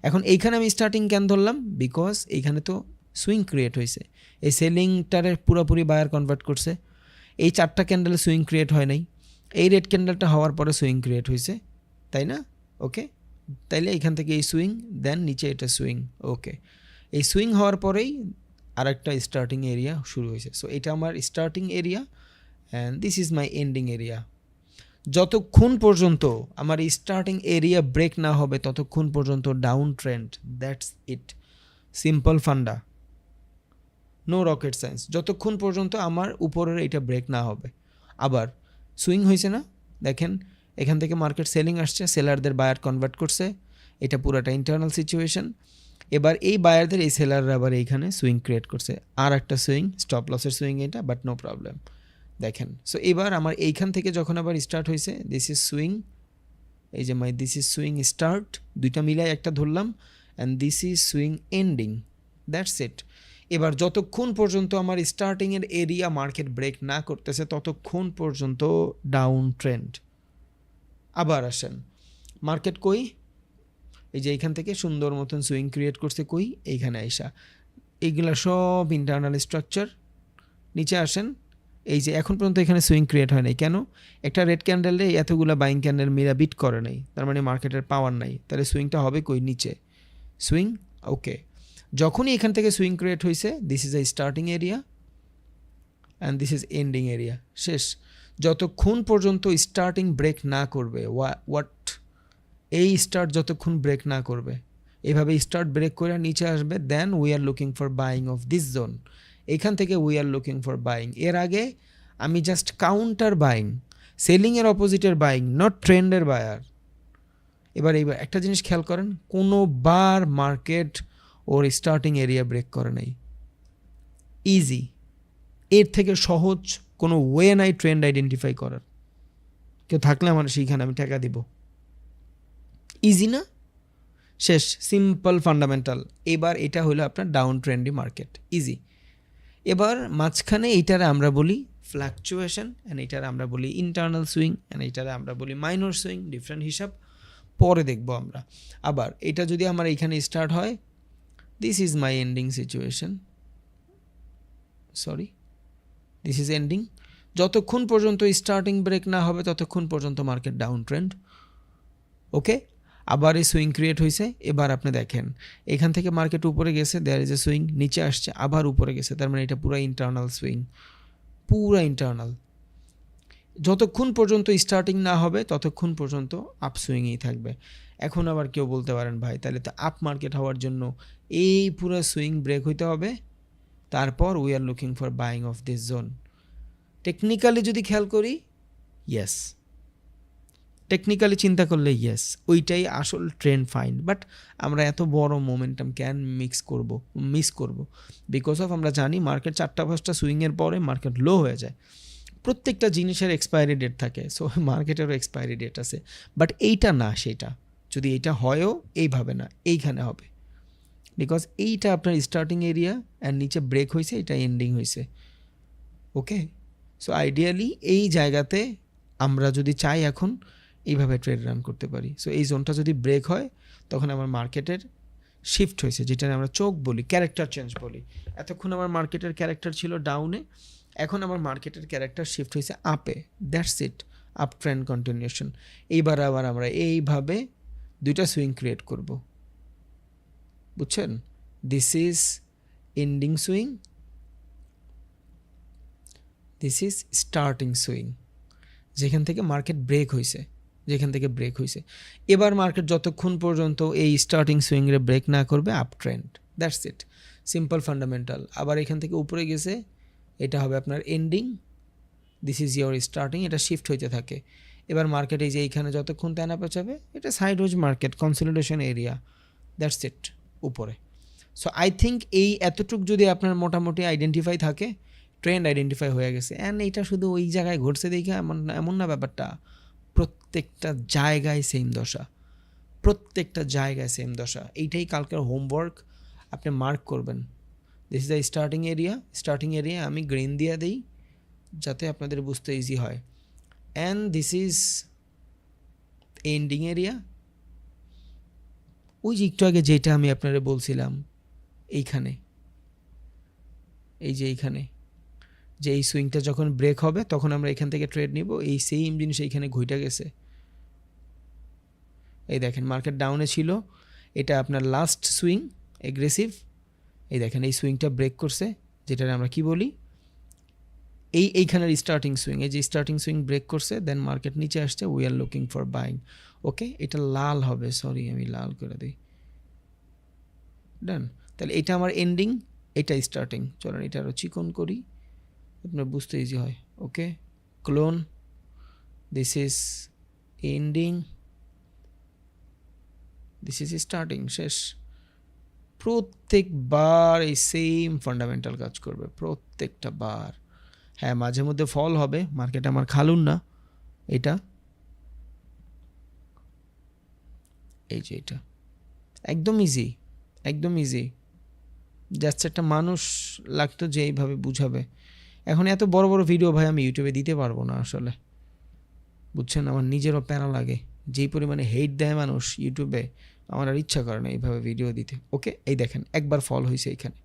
Speaker 1: এখন এইখানে আমি স্টার্টিং কেন ধরলাম? বিকজ এইখানে তো সুইং ক্রিয়েট হয়েছে, এই সেলিংটারে পুরোপুরি বায়ার কনভার্ট করছে। এই 4টা ক্যান্ডেলে সুইং ক্রিয়েট হয় নাই, এই রেড ক্যান্ডেলটা হওয়ার পরে সুইং ক্রিয়েট হয়েছে, তাই না? ওকে, তাইলে এইখান থেকে এই সুইং, দেন নিচে এটা সুইং। ওকে, এই সুইং হওয়ার পরেই আর একটা স্টার্টিং এরিয়া শুরু হয়েছে। সো এটা আমার starting area and this is my ending area. যতক্ষণ পর্যন্ত আমার স্টার্টিং এরিয়া ব্রেক না হবে ততক্ষণ পর্যন্ত down trend, that's it, simple funda, no rocket science. যতক্ষণ পর্যন্ত আমার উপরের এটা ব্রেক না হবে। আবার সুইং হয়েছে না, দেখেন এখান থেকে মার্কেট সেলিং আসছে, সেলারদের বায়ার কনভার্ট করছে, এটা পুরোটা ইন্টারনাল সিচুয়েশন। এবার এই বায়ারদের এই সেলাররা আবার এইখানে সুইং ক্রিয়েট করছে, আর একটা সুইং, স্টপ লসের সুইং এটা, বাট নো প্রবলেম। দেখেন, সো এবার আমার এইখান থেকে যখন আবার স্টার্ট হয়েছে, দিস ইজ সুইং, এই যে দিস ইজ সুইং স্টার্ট, দুইটা মিলাই একটা ধরলাম, and this is swing ending, that's it. এবার যতক্ষণ পর্যন্ত আমার স্টার্টিংয়ের এরিয়া মার্কেট ব্রেক না করতেছে ততক্ষণ পর্যন্ত ডাউন ট্রেন্ড। আবার আসেন, মার্কেট কই? এই যে এইখান থেকে সুন্দর মতন সুইং ক্রিয়েট করছে, কই? এইখানে আইসা, এইগুলা সব ইন্টারনাল স্ট্রাকচার। নিচে আসেন, এই যে এখন পর্যন্ত এখানে সুইং ক্রিয়েট হয় নাই কেন? একটা রেড ক্যান্ডেলে এতগুলো বাইং ক্যান্ডেল মিরা বিট করে নাই, তার মানে মার্কেটের পাওয়ার নাই, তাহলে সুইংটা হবে কই? নিচে সুইং। ওকে, যখনই এখান থেকে সুইং ক্রিয়েট হয়েছে, this is a starting area and this is ending area, শেষ। যতক্ষণ পর্যন্ত স্টার্টিং ব্রেক না করবে, এই স্টার্ট যতক্ষণ ব্রেক না করবে, এইভাবে স্টার্ট ব্রেক করে নিচে আসবে, then we are looking for buying of this zone. এখান থেকে we are looking for buying. এর আগে আমি জাস্ট কাউন্টার বাইং, সেলিংয়ের অপোজিটের বাইং, নট ট্রেন্ডের বায়ার। এবার একটা জিনিস খেয়াল করেন, কোনো বার মার্কেট ওর স্টার্টিং এরিয়া ব্রেক করে নাই। ইজি, এর থেকে সহজ কোনো ওয়ে নাই ট্রেন্ড আইডেন্টিফাই করার। কেউ থাকলে আমার সেইখানে আমি টাকা দিব। ইজি না? শেষ, সিম্পল ফান্ডামেন্টাল। এবার এটা হলো আপনার ডাউন ট্রেন্ডি মার্কেট, ইজি। এবার মাঝখানে এইটারে আমরা বলি ফ্ল্যাকচুয়েশন, অ্যান্ড এইটারে আমরা বলি ইন্টারনাল সুইং, অ্যান্ড এইটারে আমরা বলি মাইনর সুইং, ডিফারেন্ট হিসাব পরে দেখবো আমরা। আবার এটা যদি আমার এইখানে স্টার্ট হয়, this is my ending situation, sorry, this is ending. যতক্ষণ পর্যন্ত স্টার্টিং ব্রেক না হবে ততক্ষণ পর্যন্ত মার্কেট ডাউন ট্রেন্ড। ওকে, আবার এই সুইং ক্রিয়েট হয়েছে। এবার আপনি দেখেন এখান থেকে মার্কেট উপরে গেছে, দেয়ার ইজ এ সুইং, নিচে আসছে, আবার উপরে গেছে, তার মানে এটা পুরো ইন্টারনাল সুইং, পুরো ইন্টারনাল। যতক্ষণ পর্যন্ত স্টার্টিং না হবে ততক্ষণ পর্যন্ত আপ সুইংই থাকবে। এখন আবার কেউ বলতে পারেন, ভাই তাহলে তো আপ মার্কেট হওয়ার জন্য এই পুরো সুইং ব্রেক হইতে হবে, তারপর we are looking for buying of this zone. Technically যদি খেয়াল করি, ইয়েস, টেকনিক্যালি চিন্তা করলে ইয়েস, ওইটাই আসল ট্রেন্ড ফাইন্ড। বাট আমরা এত বড় মোমেন্টাম ক্যান মিস করব বিকজ অফ আমরা জানি মার্কেট 4টা 5টা সুইংয়ের পরে মার্কেট লো হয়ে যায়, প্রত্যেকটা জিনিসের এক্সপায়ারি ডেট থাকে, সো মার্কেটেরও এক্সপায়ারি ডেট আছে, বাট এইটা না, সেটা যদি এইটা হয়ও এইভাবে না, এইখানে হবে, বিকজ এইটা আপনার স্টার্টিং এরিয়া অ্যান্ড নিচে ব্রেক হয়েছে, এটা এন্ডিং হয়েছে। ওকে, সো আইডিয়ালি এই জায়গাতে আমরা যদি চাই এখন এইভাবে ট্রেড রান করতে পারি। সো এই জোনটা যদি ব্রেক হয় তখন আমার মার্কেটের শিফট হয়েছে, যেটা আমরা চোখ বলি, ক্যারেক্টার চেঞ্জ বলি। এতক্ষণ আমার মার্কেটের ক্যারেক্টার ছিল ডাউনে, এখন আমার মার্কেটের ক্যারেক্টার শিফট হয়েছে আপে, that's it, up trend continuation. এইবার আবার আমরা এইভাবে দুইটা সুইং ক্রিয়েট করব, বুঝছেন? This is ending swing, this is starting swing, যেখান থেকে মার্কেট ব্রেক হয়েছে, এবার মার্কেট যতক্ষণ পর্যন্ত এই স্টার্টিং সুইংয়ে ব্রেক না করবে, up trend, that's it, simple fundamental. আবার এখান থেকে উপরে গেছে, এটা হবে আপনার ending, this is your starting, এটা শিফট হইতে থাকে। এবার মার্কেট এই যে এইখানে যতক্ষণ তেনা পেঁচাবে, এটা sideways market, consolidation area, that's it, উপরে। সো আই থিঙ্ক এই এতটুক যদি আপনার মোটামুটি আইডেন্টিফাই থাকে, ট্রেন্ড আইডেন্টিফাই হয়ে গেছে। অ্যান্ড এইটা শুধু ওই জায়গায় ঘটছে দেখে এমন না ব্যাপারটা, প্রত্যেকটা জায়গায় সেম দশা, এইটাই কালকের হোমওয়ার্ক, আপনি মার্ক করবেন। This is the starting area আমি গ্রিন দিয়ে দিই যাতে আপনাদের বুঝতে ইজি হয়। And this is ending area, ওই যে একটু আগে যেটা আমি আপনারা বলছিলাম, এইখানে যে এই সুইংটা যখন ব্রেক হবে তখন আমরা এখান থেকে ট্রেড নিব, এই সেম জিনিস এইখানে ঘুইটা গেছে। এই দেখেন মার্কেট ডাউনে ছিল, এটা আপনার লাস্ট সুইং এগ্রেসিভ, এই দেখেন এই সুইংটা ব্রেক করছে, যেটা আমরা কি বলি এইখানের স্টার্টিং সুইং, এই যে স্টার্টিং সুইং ব্রেক করছে, দেন মার্কেট নিচে আসছে, we are looking for buying. Okay, এটা লাল হবে, সরি আমি লাল করে দিই, ডান। তাহলে এটা আমার এন্ডিং, এটা স্টার্টিং, চলেন এটা আরও চিকন করি, আপনার বুঝতে ইজি হয়। Okay, clone, this is ending, this is starting, শেষ। প্রত্যেকবার এই সেম ফান্ডামেন্টাল কাজ করবে, প্রত্যেকটা বার। হ্যাঁ, মাঝে মধ্যে ফল হবে, মার্কেট আমার খালুন না, এটা এই যে এটা একদম ইজি, জাস্ট একটা মানুষ লাগতো যে এইভাবে বুঝাবে। এখন এত বড় বড় ভিডিও ভাই আমি ইউটিউবে দিতে পারবো না আসলে, বুঝছেন? আমার নিজেরও প্যারা লাগে, যেই পরিমাণে হেট দেয় মানুষ ইউটিউবে, আমার আর ইচ্ছা করে না এইভাবে ভিডিও দিতে। ওকে, এই দেখেন একবার ফল হয়েছে এইখানে,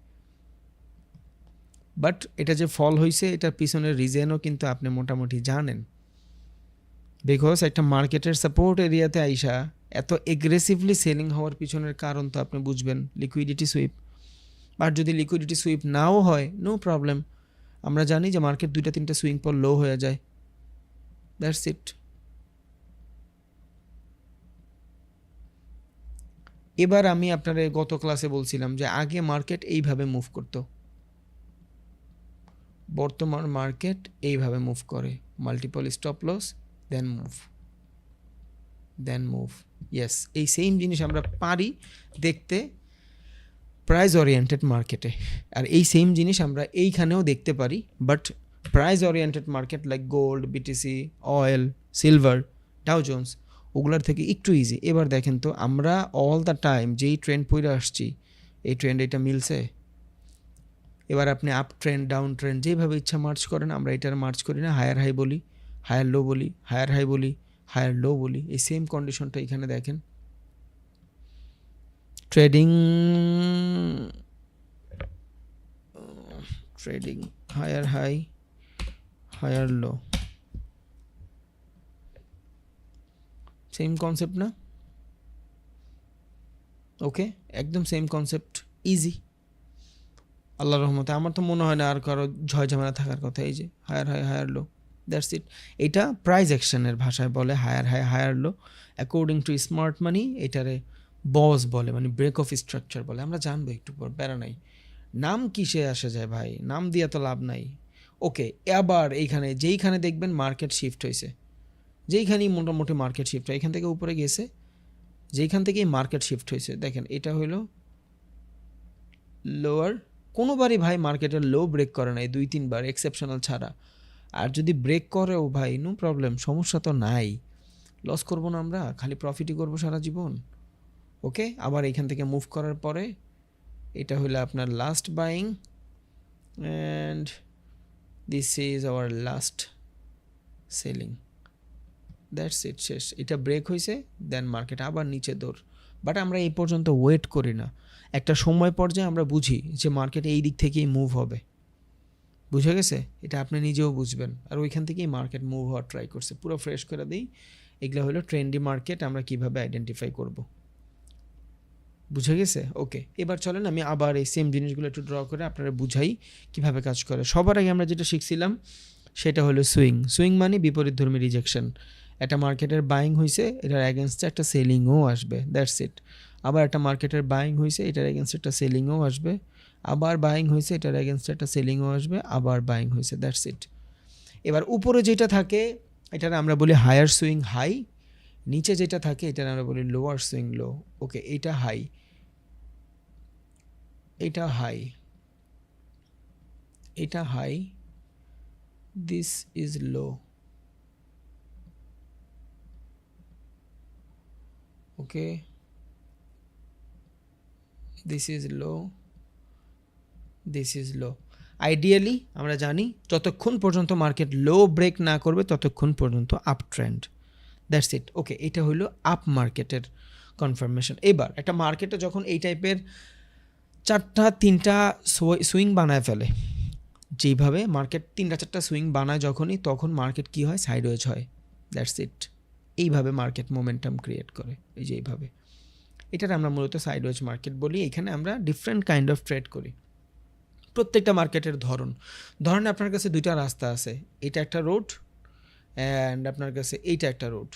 Speaker 1: বাট এটা যে ফল হয়েছে এটার পিছনের রিজনও কিন্তু আপনি মোটামুটি জানেন, বিকজ একটা মার্কেটের সাপোর্ট এরিয়াতে আইসা এত এগ্রেসিভলি সেলিং হওয়ার পিছনের কারণ তো আপনি বুঝবেন, লিকুইডিটি সুইপ। আর যদি লিকুইডিটি সুইপ নাও হয়, নো প্রবলেম, আমরা জানি যে মার্কেট 2-3টা সুইং পর লো হয়ে যায়, দ্যাটস ইট। এবার আমি আপনার গত ক্লাসে বলছিলাম যে আগে মার্কেট এইভাবে মুভ করতো, বর্তমান মার্কেট এইভাবে মুভ করে, মাল্টিপল স্টপ লস, দেন মুভ। ইয়েস, এই সেম জিনিস আমরা পারি দেখতে প্রাইস ওরিয়েন্টেড মার্কেটে, আর এই সেম জিনিস আমরা এইখানেও দেখতে পারি, but price oriented market like gold, BTC, oil, silver, Dow Jones, ওগুলার থেকে একটু ইজি। এবার দেখেন তো আমরা অল দ্য টাইম যেই ট্রেন্ড পড়ে আসছি, এই ট্রেন্ড এটা মিলছে। এবার আপনি আপ ট্রেন্ড, ডাউন ট্রেন্ড, যেভাবে ইচ্ছা মার্চ করেন, আমরা এটার মার্চ করি না, হায়ার হাই বলি, হায়ার লো বলি, হায়ার হাই বলি, হায়ার লো বলি। এই সেম কন্ডিশনটা এখানে দেখেন, trading higher high, higher low, same concept না? ওকে, একদম সেম কনসেপ্ট, ইজি। আল্লাহর রহমতে আমার তো মনে হয় না আর কারো ঝয় ঝামেলা থাকার কথা। এই যে higher high, higher low, that's it. এটা প্রাইস অ্যাকশনের ভাষায় বলে higher high, higher low. According to smart money এটারে বস বলে, মানে ব্রেক অফ স্ট্রাকচার বলে। আমরা জানবো একটু পর, প্যারা নাই। নাম কিসে আসে যায় ভাই, নাম দিয়ে তো লাভ নাই। ওকে, আবার এইখানে যেইখানে দেখবেন মার্কেট শিফট হয়েছে, যেইখানেই মোটামুটি মার্কেট শিফট হয়, এখান থেকে উপরে গেছে, যেইখান থেকেই মার্কেট শিফট হয়েছে, দেখেন এটা হলো লোয়ার। কোনোবারই ভাই মার্কেটের লো ব্রেক করে নাই, 2-3 বার এক্সেপশনাল ছাড়া। আর যদি ব্রেক করেও ভাই নো প্রবলেম, সমস্যা তো নাই, লস করবো না আমরা, খালি প্রফিটই করবো সারা জীবন। ওকে, আবার এখান থেকে মুভ করার পরে এটা হলো আপনার last buying and this is our last selling, that's it, শেষ। এটা ব্রেক হয়েছে, দেন মার্কেট আবার নিচে দৌড়। বাট আমরা এই পর্যন্ত ওয়েট করি না, একটা সময় পর্যায়ে আমরা বুঝি যে মার্কেট এই দিক থেকেই মুভ হবে, বুঝে গেছে? এটা আপনি নিজেও বুঝবেন। আর ওইখান থেকেই মার্কেট মুভ হওয়ার ট্রাই করছে। পুরো ফ্রেশ করে দিই, এগুলো হলো ট্রেন্ডি মার্কেট, আমরা কিভাবে আইডেন্টিফাই করব, বুঝে গেছে? ওকে, এবার চলেন আমি আবার এই সেম জিনিসগুলো একটু ড্র করে আপনারা বুঝাই কিভাবে কাজ করে। সবার আগে আমরা যেটা শিখছিলাম সেটা হলো সুইং। সুইং মানে বিপরীতধর্মী রিজেকশন। একটা মার্কেটের বাইং হয়েছে, এটার অ্যাগেনস্টে একটা সেলিংও আসবে, দ্যাটস ইট। আবার একটা মার্কেটের বাইং হয়েছে, এটার অ্যাগেনস্টে একটা সেলিংও আসবে, আবার বাইং হয়েছে, এটার অ্যাগেনস্টে একটা সেলিংও আসবে, আবার বাইং হয়েছে, দ্যাটস ইট। এবার উপরে যেটা থাকে এটার আমরা বলি হায়ার সুইং হাই, নিচে যেটা থাকে এটার আমরা বলি লোয়ার সুইং লো। ওকে, এটা হাই, এটা হাই, এটা high, this is low. Okay, this is low, this is low. Ideally আমরা জানি যতক্ষণ পর্যন্ত মার্কেট লো ব্রেক না করবে ততক্ষণ পর্যন্ত আপ ট্রেন্ড, দ্যাটস ইট। ওকে, এটা হলো আপ মার্কেটের কনফার্মেশন। এবার একটা মার্কেটে যখন এই টাইপের তিনটা সুইং বানায় ফেলে, যেইভাবে মার্কেট 3-4টা সুইং বানায় যখনই, তখন মার্কেট কি হয়? সাইডওয়েজ হয়, দ্যাটস ইট। এইভাবে মার্কেট মোমেন্টাম ক্রিয়েট করে, এই যে এইভাবে। এটার আমরা মূলত সাইডওয়েজ মার্কেট বলি। এখানে আমরা ডিফারেন্ট কাইন্ড অফ ট্রেড করি। প্রত্যেকটা মার্কেটের ধরেন আপনার কাছে দুইটা রাস্তা আছে, এটা একটা রোড অ্যান্ড আপনার কাছে এইটা একটা রোড।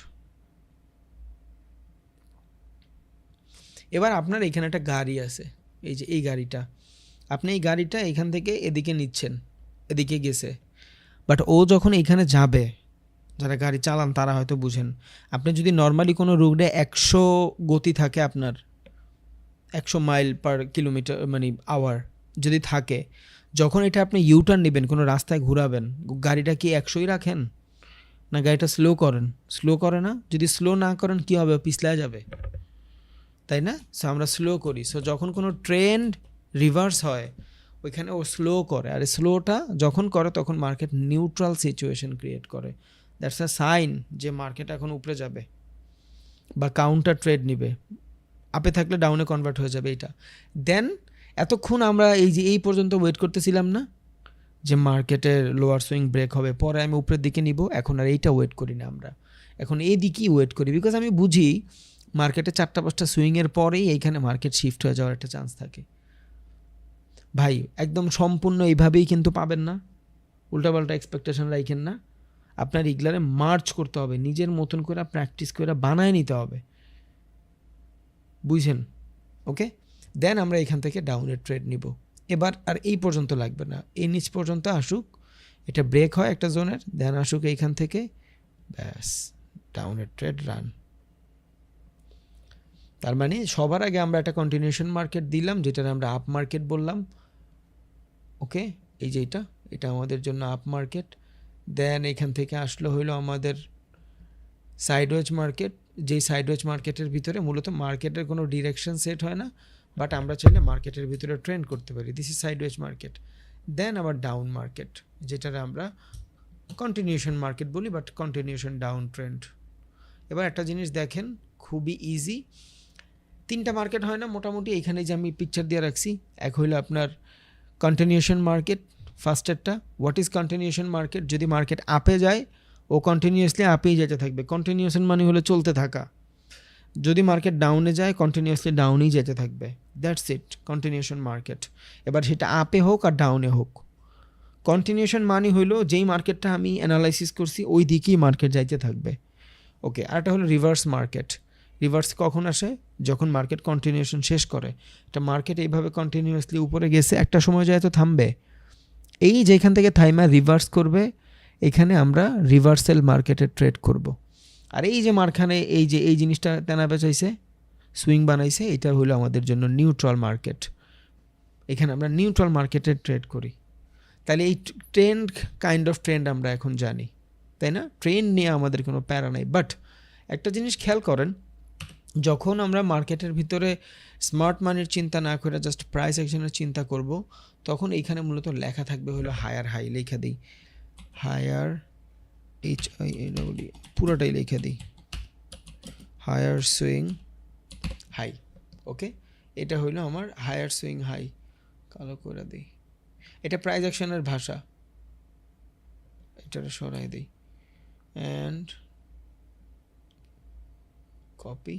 Speaker 1: এবার আপনার এখানে একটা গাড়ি আছে, এই যে এই গাড়িটা, আপনি এই গাড়িটা এখান থেকে এদিকে নিচ্ছেন, এদিকে গেছে, বাট ও যখন এইখানে যাবে, যারা গাড়ি চালান তারা হয়তো বুঝেন, আপনি যদি নর্মালি কোনো রোডে 100 গতি থাকে, আপনার 100 মাইল পার কিলোমিটার মানে আওয়ার যদি থাকে, যখন এটা আপনি ইউটার্ন নেবেন, কোনো রাস্তায় ঘুরাবেন, গাড়িটা কি 100ই রাখেন না গাড়িটা স্লো করেন? স্লো করে না? যদি স্লো না করেন কি হবে? পিছলা যাবে, তাই না? সো আমরা স্লো করি। সো যখন কোনো ট্রেন্ড রিভার্স হয় ওইখানে ও স্লো করে, আর স্লোটা যখন করে তখন মার্কেট নিউট্রাল সিচুয়েশন ক্রিয়েট করে। দ্যাটস আ সাইন যে মার্কেট এখন উপরে যাবে বা কাউন্টার ট্রেড নিবে, আপে থাকলে ডাউনে কনভার্ট হয়ে যাবে এটা। দেন এতক্ষণ আমরা এই পর্যন্ত ওয়েট করতেছিলাম না যে মার্কেটের লোয়ার সুইং ব্রেক হবে, পরে আমি উপরের দিকে নিব, এখন আর এইটা ওয়েট করি না, আমরা এখন এই দিকেই ওয়েট করি। বিকজ আমি বুঝি মার্কেটে 4-5টা সুইংয়ের পরেই এইখানে মার্কেট শিফট হয়ে যাওয়ার একটা চান্স থাকে। ভাই একদম সম্পূর্ণ এইভাবেই কিন্তু পাবেন না, উল্টাপাল্টা এক্সপেকটেশন রাখেন না। আপনার ইগলারে মার্চ করতে হবে, নিজের মতন করে প্র্যাকটিস করে বানায় নিতে হবে, বুঝছেন? ওকে, দেন আমরা এখান থেকে ডাউনের ট্রেড নিব। এবার আর এই পর্যন্ত লাগবে না, এই নিচ পর্যন্ত আসুক, এটা ব্রেক হয় একটা জোনের, দেন আসুক এইখান থেকে, ব্যাস ডাউনের ট্রেড রান। তার মানে সবার আগে আমরা একটা কন্টিনিউশন মার্কেট দিলাম, যেটার আমরা আপ মার্কেট বললাম। ওকে, এই যে এটা আমাদের জন্য আপ মার্কেট। দেন এখান থেকে আসলো হইলো আমাদের সাইডওয়েজ মার্কেট, যেই সাইডওয়েজ মার্কেটের ভিতরে মূলত মার্কেটের কোনো ডিরেকশন সেট হয় না, বাট আমরা চাইলে মার্কেটের ভিতরে ট্রেন্ড করতে পারি, দিস ইজ সাইডওয়েজ মার্কেট। দেন আবার ডাউন মার্কেট, যেটার আমরা কন্টিনিউশন মার্কেট বলি, বাট কন্টিনিউশন ডাউন ট্রেন্ড। এবার একটা জিনিস দেখেন, খুবই ইজি, 3টা মার্কেট হয় না মোটামুটি, এইখানে যে আমি পিকচার দিয়ে রাখছি। এক হইলো আপনার কন্টিনিউশন মার্কেট, ফার্স্টেরটা। What is continuation market? যদি মার্কেট আপে যায় ও কন্টিনিউয়াসলি আপেই যেতে থাকবে, কন্টিনিউশন মানে হলো চলতে থাকা। যদি মার্কেট ডাউনে যায় কন্টিনিউয়াসলি ডাউনেই যেতে থাকবে, দ্যাটস ইট কন্টিনিউশন মার্কেট। এবার সেটা আপে হোক আর ডাউনে হোক, কন্টিনিউশন মানে হইলো যেই মার্কেটটা আমি অ্যানালাইসিস করছি ওই দিকেই মার্কেট যাইতে থাকবে। ওকে, আরেকটা হলো রিভার্স মার্কেট। রিভার্স কখন আসে? যখন মার্কেট কন্টিনিউশন শেষ করে। একটা মার্কেট এইভাবে কন্টিনিউয়াসলি উপরে গেছে, একটা সময় যায় তো থামবে, এই যেখান থেকে থাইমা রিভার্স করবে, এখানে আমরা রিভার্সাল মার্কেটে ট্রেড করব। আর এই যে মারখানে এই জিনিসটা তেনা বেচাইছে, সুইং বানাইছে, এটা হলো আমাদের জন্য নিউট্রাল মার্কেট। এখানে আমরা নিউট্রাল মার্কেটে ট্রেড করি। তাহলে এই ট্রেন্ড কাইন্ড অফ ট্রেন্ড আমরা এখন জানি, তাই না? ট্রেন্ড নিয়ে আমাদের কোনো প্যারা নাই। বাট একটা জিনিস খেয়াল করেন, যখন আমরা মার্কেটের ভিতরে স্মার্ট মানির চিন্তা না করে জাস্ট প্রাইস অ্যাকশনের চিন্তা করব, তখন এইখানে মূলত লেখা থাকবে হলো হায়ার হাই। লেখা দিই হায়ার, HIAWD পুরোটাই লেখা দিই, হায়ার সুইং হাই। ওকে, এটা হইলো আমার হায়ার সুইং হাই, কালো করে দিই। এটা প্রাইস অ্যাকশনের ভাষা, এটা সরাই দিই অ্যান্ড কপি।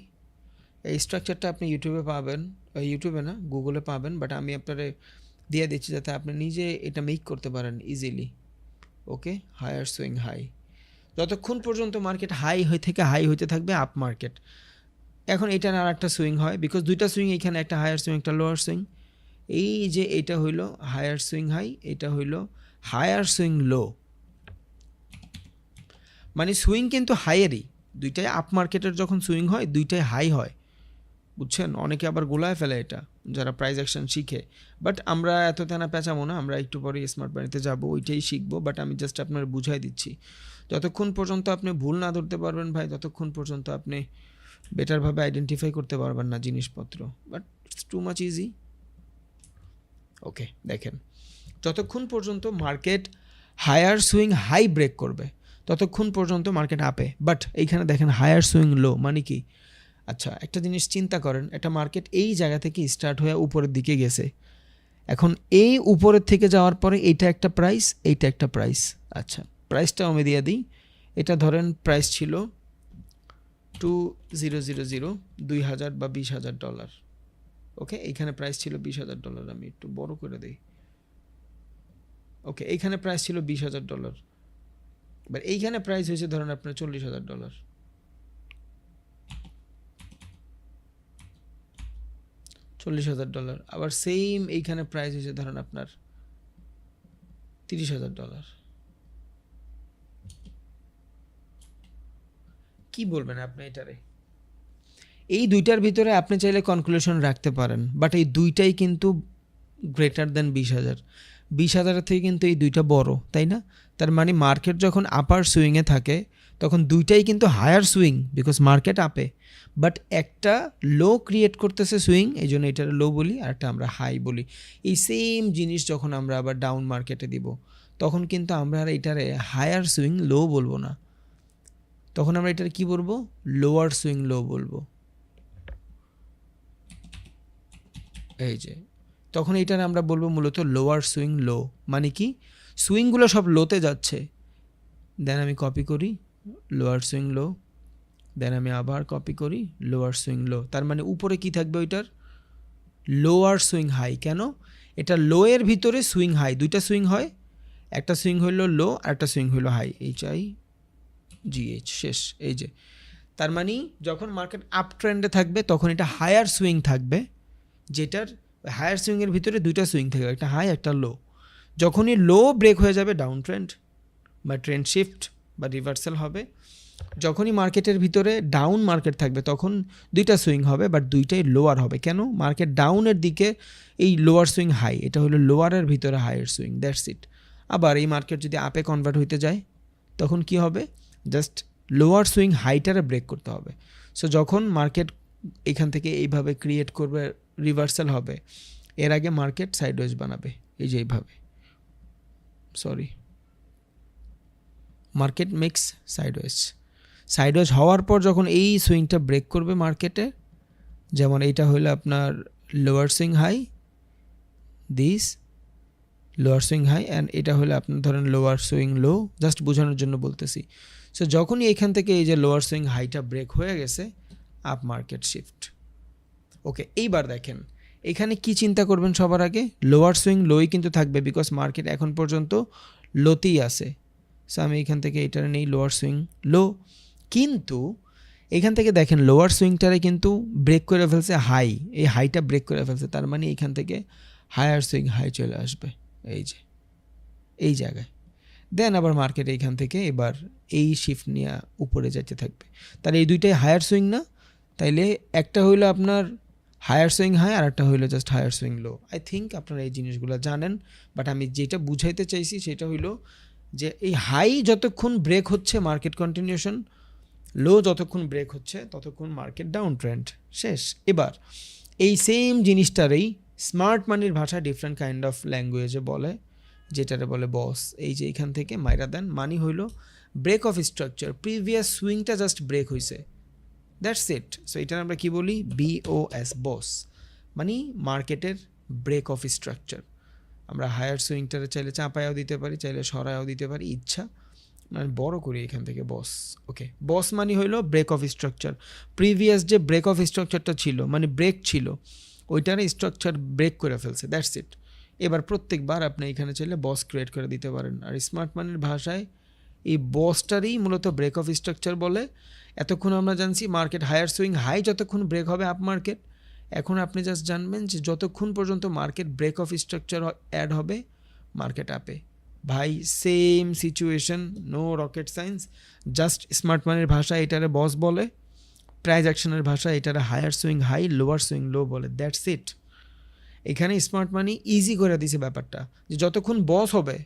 Speaker 1: এই স্ট্রাকচারটা আপনি ইউটিউবে পাবেন, ইউটিউবে না গুগলে পাবেন, বাট আমি আপনারে দিয়ে দিচ্ছি যাতে আপনি নিজে এটা মেক করতে পারেন ইজিলি। ওকে, হায়ার সুইং হাই, যতক্ষণ পর্যন্ত মার্কেট হাই হয়ে থেকে হাই হইতে থাকবে আপ মার্কেট। এখন এটা আর একটা সুইং হয়, বিকজ দুইটা সুইং, এখানে একটা হায়ার সুইং একটা লোয়ার সুইং। এই যে এটা হইলো হায়ার সুইং হাই, এটা হইলো হায়ার সুইং লো, মানে সুইং কিন্তু হাইয়েরই, দুইটাই আপ মার্কেটের যখন সুইং হয় দুইটাই হাই হয়, বুঝছেন? অনেকে আবার গোলায় ফেলে এটা যারা প্রাইস অ্যাকশন শিখে, বাট আমরা এত তেনা পেঁচাবো না, আমরা একটু পরে স্মার্ট মানিতে যাবো, ওইটাই শিখবো। বাট আমি জাস্ট আপনার বুঝাই দিচ্ছি, যতক্ষণ পর্যন্ত আপনি ভুল না ধরতে পারবেন ভাই, ততক্ষণ পর্যন্ত আপনি বেটারভাবে আইডেন্টিফাই করতে পারবেন না জিনিসপত্র। But it's too much easy. Okay, দেখেন, যতক্ষণ পর্যন্ত market higher swing high break করবে ততক্ষণ পর্যন্ত মার্কেট আপে। বাট এইখানে দেখেন হায়ার সুইং লো মানে কি? আচ্ছা, একটা জিনিস চিন্তা করেন, একটা মার্কেট এই জায়গা থেকে স্টার্ট হয়ে উপরের দিকে গেছে, এখন এই উপরের থেকে যাওয়ার পরে এইটা একটা প্রাইস, এইটা একটা প্রাইস। আচ্ছা, প্রাইসটাও আমি দিয়ে দিই, এটা ধরেন প্রাইস ছিল 2000, 2000 বা $20,000। ওকে, এইখানে প্রাইস ছিল $20,000, আমি একটু বড় করে দিই। ওকে, এইখানে প্রাইস ছিল $20,000, বাট এইখানে প্রাইস হয়েছে ধরেন আপনার $40,000। $40,000, আবার সেম এইখানে প্রাইস হয়েছে ধরেন আপনার $30,000। কি বলবেন আপনি এটারে? এই দুইটার ভিতরে আপনি চাইলে কনক্লুশন রাখতে পারেন, বাট এই দুইটাই কিন্তু গ্রেটার দেন 20,000। 20,000 থেকে কিন্তু এই দুইটা বড়, তাই না? তার মানে মার্কেট যখন আপার সুইংয়ে থাকে তখন দুইটাই কিন্তু হায়ার সুইং, বিকজ মার্কেট আপে, বাট একটা লো ক্রিয়েট করতেছে সুইং, এই জন্য এটার লো বলি, আর একটা আমরা হাই বলি। এই সেম জিনিস যখন আমরা আবার ডাউন মার্কেটে দিব, তখন কিন্তু আমরা আর এটারে হায়ার সুইং লো বলবো না, তখন আমরা এটার কি বলবো? লোয়ার সুইং লো বলবো। এই যে তখন এটার আমরা বলবো মূলত লোয়ার সুইং লো, মানে কি সুইংগুলো সব লোতে যাচ্ছে। দেন আমি কপি করি লোয়ার সুইং লো, দেন আমি আবার কপি করি লোয়ার সুইং লো, তার মানে উপরে কি থাকবে ওইটার? Lower swing high. কেন? এটা লো এর ভিতরে সুইং হাই, দুইটা সুইং হয়, একটা সুইং হইলো লো আর একটা সুইং হইলো হাই, HIGH শেষ। এই যে তার মানে যখন মার্কেট আপ ট্রেন্ডে থাকবে তখন এটা হায়ার সুইং থাকবে, যেটার হায়ার সুইংয়ের ভিতরে দুইটা সুইং থাকবে, একটা হাই একটা লো। যখনই লো ব্রেক হয়ে যাবে ডাউন ট্রেন্ড বা ট্রেন্ড শিফট বা রিভার্সাল হবে, যখনই মার্কেটের ভিতরে ডাউন মার্কেট থাকবে তখন দুইটা সুইং হবে, বাট দুইটাই লোয়ার হবে। কেন? মার্কেট ডাউনের দিকে এই লোয়ার সুইং হাই, এটা হলো লোয়ারের ভিতরে হায়ার সুইং, দ্যাটস ইট। আবার এই মার্কেট যদি আপে কনভার্ট হইতে যায় তখন কি হবে? জাস্ট লোয়ার সুইং হাইটারে ব্রেক করতে হবে। সো যখন মার্কেট এখান থেকে এইভাবে ক্রিয়েট করবে, রিভার্সাল হবে, এর আগে মার্কেট সাইডওয়েজ বানাবে, এই যে এইভাবে, sorry, market makes sideways. Sideways হওয়ার পর যখন এই সুইংটা ব্রেক করবে মার্কেটে, যেমন এইটা হলো আপনার lower swing high, this lower swing high, and এটা হলো আপনার ধরেন লোয়ার সুইং লো, জাস্ট বোঝানোর জন্য বলতেছি। সো যখনই এখান থেকে এই যে লোয়ার সুইং হাইটা ব্রেক হয়ে গেছে, আপ মার্কেট শিফট। ওকে, এইবার দেখেন এখানে কি চিন্তা করবেন সবার আগে? লোয়ার সুইং লোই কিন্তু থাকবে, বিকজ মার্কেট এখন পর্যন্ত লোতেই আছে। সো আমি এখান থেকে এটার নেই লোয়ার সুইং লো, কিন্তু এখান থেকে দেখেন লোয়ার সুইংটারে কিন্তু ব্রেক করে ফেলছে হাই, এই হাইটা ব্রেক করে ফেলছে, তার মানে এখান থেকে হায়ার সুইং হাই চলে আসবে, এই যে এই জায়গায়। দেন আবার মার্কেট এইখান থেকে এবার এই শিফট নিয়ে উপরে যেতে থাকবে। তাহলে এই দুইটাই হায়ার সুইং না? তাইলে একটা হইলো আপনার হায়ার সুইং হাই আর একটা হইলো just higher swing low. I think আপনারা এই জিনিসগুলো জানেন, বাট আমি যেটা বুঝাইতে চাইছি সেটা হইলো যে এই হাই যতক্ষণ ব্রেক হচ্ছে মার্কেট কন্টিনিউশন, লো যতক্ষণ ব্রেক হচ্ছে ততক্ষণ মার্কেট ডাউন ট্রেন্ড, শেষ। এবার এই সেম জিনিসটারই স্মার্ট মানির ভাষা ডিফারেন্ট কাইন্ড অফ ল্যাঙ্গুয়েজে বলে, যেটারে বলে বস। এই যে এইখান থেকে মাইরা দেন, মানি হইল ব্রেক অফ স্ট্রাকচার, প্রিভিয়াস সুইংটা জাস্ট ব্রেক হয়েছে, দ্যাটস ইট। সো এটার আমরা কি বলি, BOS, বস, মানে মার্কেটের ব্রেক অফ স্ট্রাকচার। আমরা হায়ার সুইংটারে চাইলে চাপায়াও দিতে পারি, চাইলে সরায়াও দিতে পারি, ইচ্ছা মানে বড় করি এখান থেকে বস। ওকে, বস মানে হইলো ব্রেক অফ স্ট্রাকচার। প্রিভিয়াস যে ব্রেক অফ স্ট্রাকচারটা ছিল, মানে ব্রেক ছিল, ওইটারে স্ট্রাকচার ব্রেক করে ফেলছে, দ্যাটস ইট। এবার প্রত্যেকবার আপনি এখানে চাইলে বস ক্রিয়েট করে দিতে পারেন। আর স্মার্ট মানির ভাষায় এই বসটারই মূলত ব্রেক অফ স্ট্রাকচার বলে। এতক্ষণ আমরা জানছি মার্কেট হায়ার সুইং হাই যতক্ষণ ব্রেক হবে আপ মার্কেট, এখন আপনি জাস্ট জানবেন যে যতক্ষণ পর্যন্ত market break of structure add হবে মার্কেট আপে। ভাই same situation, no rocket science, just smart মানির ভাষা এটারে বস বলে, প্রাইস অ্যাকশনের ভাষা এটারে higher swing high lower swing low বলে, দ্যাটস ইট। এখানে স্মার্ট মানি ইজি করে দিছে ব্যাপারটা, যে যতক্ষণ বস হবে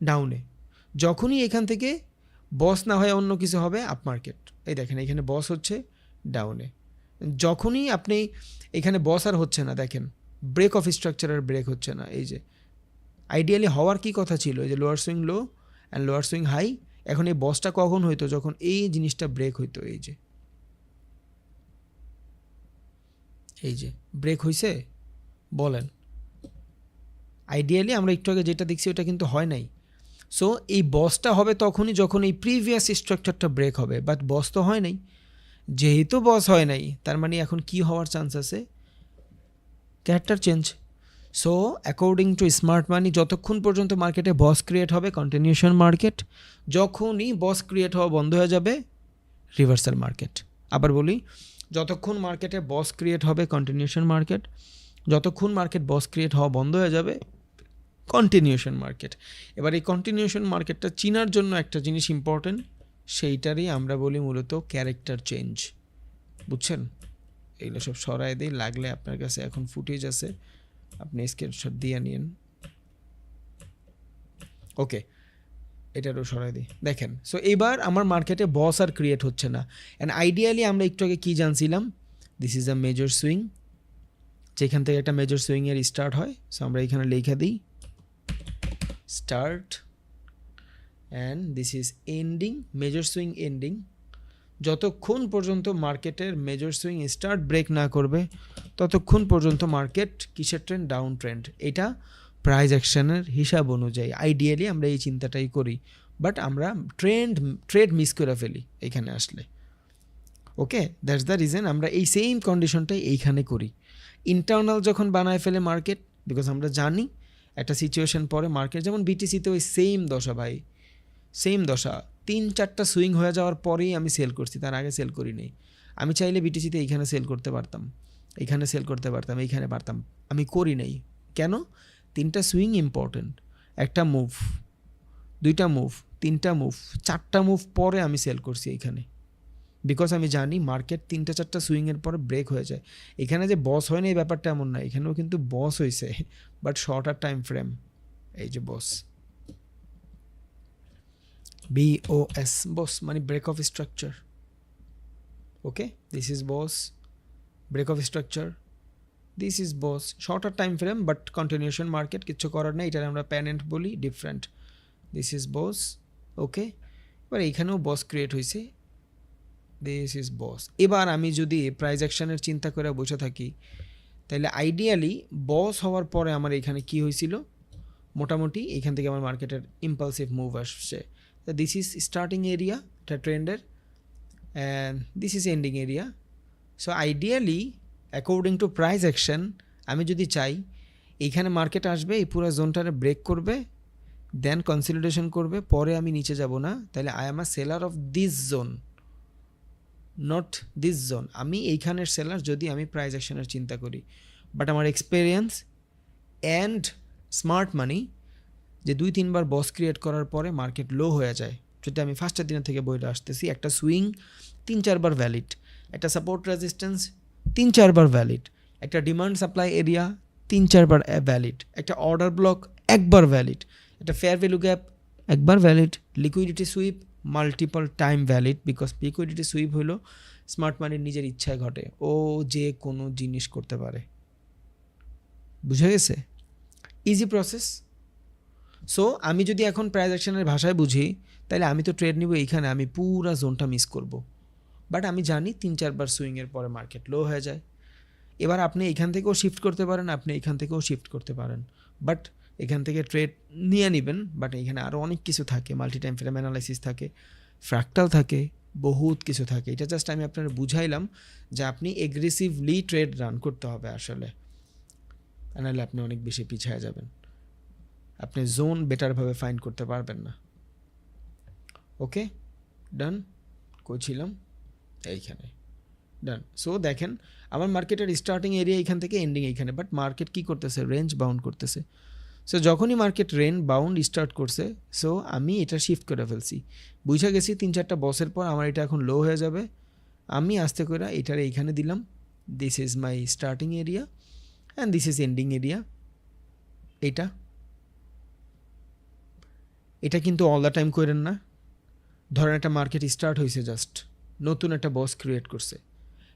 Speaker 1: ডাউনে, যখনই এখান থেকে বস না হয় অন্য কিছু হবে আপ মার্কেট। এই দেখেন এখানে বস হচ্ছে ডাউনে, যখনই আপনি এখানে বস আর হচ্ছে না, দেখেন ব্রেক অফ স্ট্রাকচারের ব্রেক হচ্ছে না। এই যে আইডিয়ালি হওয়ার কি কথা ছিল, এই যে lower swing low and lower swing high, এখন এই বসটা কখন হইতো, যখন এই জিনিসটা ব্রেক হইতো। এই যে ব্রেক হইছে, বলেন আইডিয়ালি আমরা একটু আগে যেটা দেখছি ওটা কিন্তু হয় নাই। সো এই বসটা হবে তখনই যখন এই প্রিভিয়াস স্ট্রাকচারটা ব্রেক হবে, বাট বস তো হয় নাই। যেহেতু বস হয় নাই, তার মানে এখন কি হওয়ার চান্স আছে, character change. So according to smart মানি, যতক্ষণ পর্যন্ত মার্কেটে বস ক্রিয়েট হবে কন্টিনিউশন মার্কেট, যখনই বস ক্রিয়েট হওয়া বন্ধ হয়ে যাবে রিভার্সাল মার্কেট। আবার বলি, যতক্ষণ মার্কেটে বস ক্রিয়েট হবে কন্টিনিউশন মার্কেট, যতক্ষণ মার্কেট বস ক্রিয়েট হওয়া বন্ধ হয়ে যাবে কন্টিনিউশন মার্কেট। এবার এই কন্টিনিউশন মার্কেটটা চিনার জন্য একটা জিনিস ইম্পর্টেন্ট, সেইটারই আমরা বলি মূলত ক্যারেক্টার চেঞ্জ, বুঝছেন? এগুলো সব সরাই দিই, লাগলে আপনার কাছে এখন ফুটেজ আছে, আপনি স্ক্রিনশট দিয়ে নিন। ওকে, এটারও সরাই দিই, দেখেন। সো এবার আমার মার্কেটে বস আর ক্রিয়েট হচ্ছে না, অ্যান্ড আইডিয়ালি আমরা একটু আগে কী জানছিলাম, this is a major swing, যেখান থেকে একটা মেজর সুইংয়ের স্টার্ট হয়। সো আমরা এখানে লেখা দিই start and this is ending, major swing ending. যতক্ষণ পর্যন্ত মার্কেটের মেজর সুইং স্টার্ট ব্রেক না করবে ততক্ষণ পর্যন্ত মার্কেট কিসের ট্রেন্ড, ডাউন ট্রেন্ড। এটা প্রাইস অ্যাকশনের হিসাব অনুযায়ী আইডিয়ালি আমরা এই চিন্তাটাই করি, বাট আমরা ট্রেড মিস করে ফেলি এইখানে আসলে। ওকে, দ্যাটস দ্য রিজন আমরা এই সেম কন্ডিশনটাই এইখানে করি। ইন্টারনাল যখন বানায় ফেলে মার্কেট, বিকজ আমরা জানি একটা সিচুয়েশন পরে মার্কেট, যেমন বিটিসিতে ওই সেম দশা ভাই, সেম দশা, 3-4টা সুইং হয়ে যাওয়ার পরেই আমি সেল করছি, তার আগে সেল করিনি। আমি চাইলে বিটিসিতে এইখানে সেল করতে পারতাম, এইখানে সেল করতে পারতাম, এইখানে পারতাম, আমি করি নাই। কেন? 3টা সুইং ইম্পর্টেন্ট, একটা মুভ, 2টা মুভ, 3টা মুভ, 4টা মুভ পরে আমি সেল করছি এইখানে, বিকজ আমি জানি মার্কেট 3-4টা সুইংয়ের পরে ব্রেক হয়ে যায়। এখানে যে বস হয় না এই ব্যাপারটা এমন না, এখানেও কিন্তু বস হয়েছে, বাট শর্টার টাইম ফ্রেম। এই যে বস, BOS, বস মানে break of structure. Okay, this is BOS, break of structure, this is BOS, shorter time frame but continuation market, কিছু করার নেই, এটার আমরা প্যানেন্ট বলি, different. This is BOS. Okay, এবার এইখানেও বস ক্রিয়েট হয়েছে, দিস ইজ বস। এবার আমি যদি প্রাইস অ্যাকশনের চিন্তা করে বসে থাকি, তাহলে আইডিয়ালি বস হওয়ার পরে আমার এখানে কি হয়েছিল, মোটামুটি এখান থেকে আমার মার্কেটের ইম্পালসিভ মুভ আসছে। দিস ইজ স্টার্টিং এরিয়া এটা ট্রেন্ডের, and this is ending area. So ideally according to price action, আমি যদি চাই এইখানে মার্কেট আসবে, এই পুরো জোনটারে ব্রেক করবে, দেন কনসলিডেশন করবে, পরে আমি নিচে যাব না, তাহলে I am a seller of this zone, not this zone. আমি এইখানের সেলার যদি আমি প্রাইস অ্যাকশনের চিন্তা করি, বাট আমার এক্সপেরিয়েন্স অ্যান্ড স্মার্ট মানি যে 2-3বার বস ক্রিয়েট করার পরে মার্কেট লো হয়ে যায়, যেটা আমি ফার্স্টের দিনের থেকে বইটা আসতেছি, একটা সুইং 3-4বার ভ্যালিড, একটা সাপোর্ট রেজিস্ট্যান্স 3-4বার ভ্যালিড, একটা ডিমান্ড সাপ্লাই এরিয়া 3-4 বার ভ্যালিড, একটা অর্ডার ব্লক একবার ভ্যালিড, একটা ফেয়ার ভ্যালু গ্যাপ একবার valid, liquidity sweep multiple time valid, because liquidity sweep হলো স্মার্ট মানির নিজের ইচ্ছায় ঘটে, ও যে কোনো জিনিস করতে পারে। বুঝে গেছে? Easy process. সো আমি যদি এখন প্রাইস অ্যাকশনের ভাষায় বুঝি, তাহলে আমি তো ট্রেড নিব এইখানে, আমি পুরা জোনটা মিস করব। বাট আমি জানি 3-4 বার সুইংয়ের পরে মার্কেট লো হয়ে যায়। এবার আপনি এখান থেকেও শিফট করতে পারেন, আপনি এখান থেকেও শিফট করতে পারেন, বাট এখান থেকে ট্রেড নিয়ে নেবেন। বাট এখানে আরও অনেক কিছু থাকে, মাল্টি টাইম ফ্রেম অ্যানালাইসিস থাকে, ফ্র্যাক্টাল থাকে, বহুত কিছু থাকে। এটা জাস্ট আমি আপনার বুঝাইলাম যে আপনি এগ্রেসিভলি ট্রেড রান করতে হবে আসলে, নাহলে আপনি অনেক বেশি পিছিয়ে যাবেন, আপনি জোন বেটারভাবে ফাইন্ড করতে পারবেন না। ওকে, ডান। কই ছিলাম? এইখানে, ডান। সো দেখেন আমার মার্কেটের স্টার্টিং এরিয়া এখান থেকে এন্ডিং এইখানে, বাট মার্কেট কী করতেছে? রেঞ্জ বাউন্ড করতেছে। সো যখনই মার্কেট রেঞ্জ বাউন্ড স্টার্ট করছে, সো আমি এটা শিফট করে ফেলছি, বুঝে গেছি 3-4টা বসের পর আমার এটা এখন লো হয়ে যাবে। আমি আস্তে করে এটার এইখানে দিলাম, this is my starting area and this is ending area. এটা কিন্তু অল দ্য টাইম করেন না। ধরেন একটা মার্কেট স্টার্ট হয়েছে, জাস্ট নতুন একটা বস ক্রিয়েট করছে,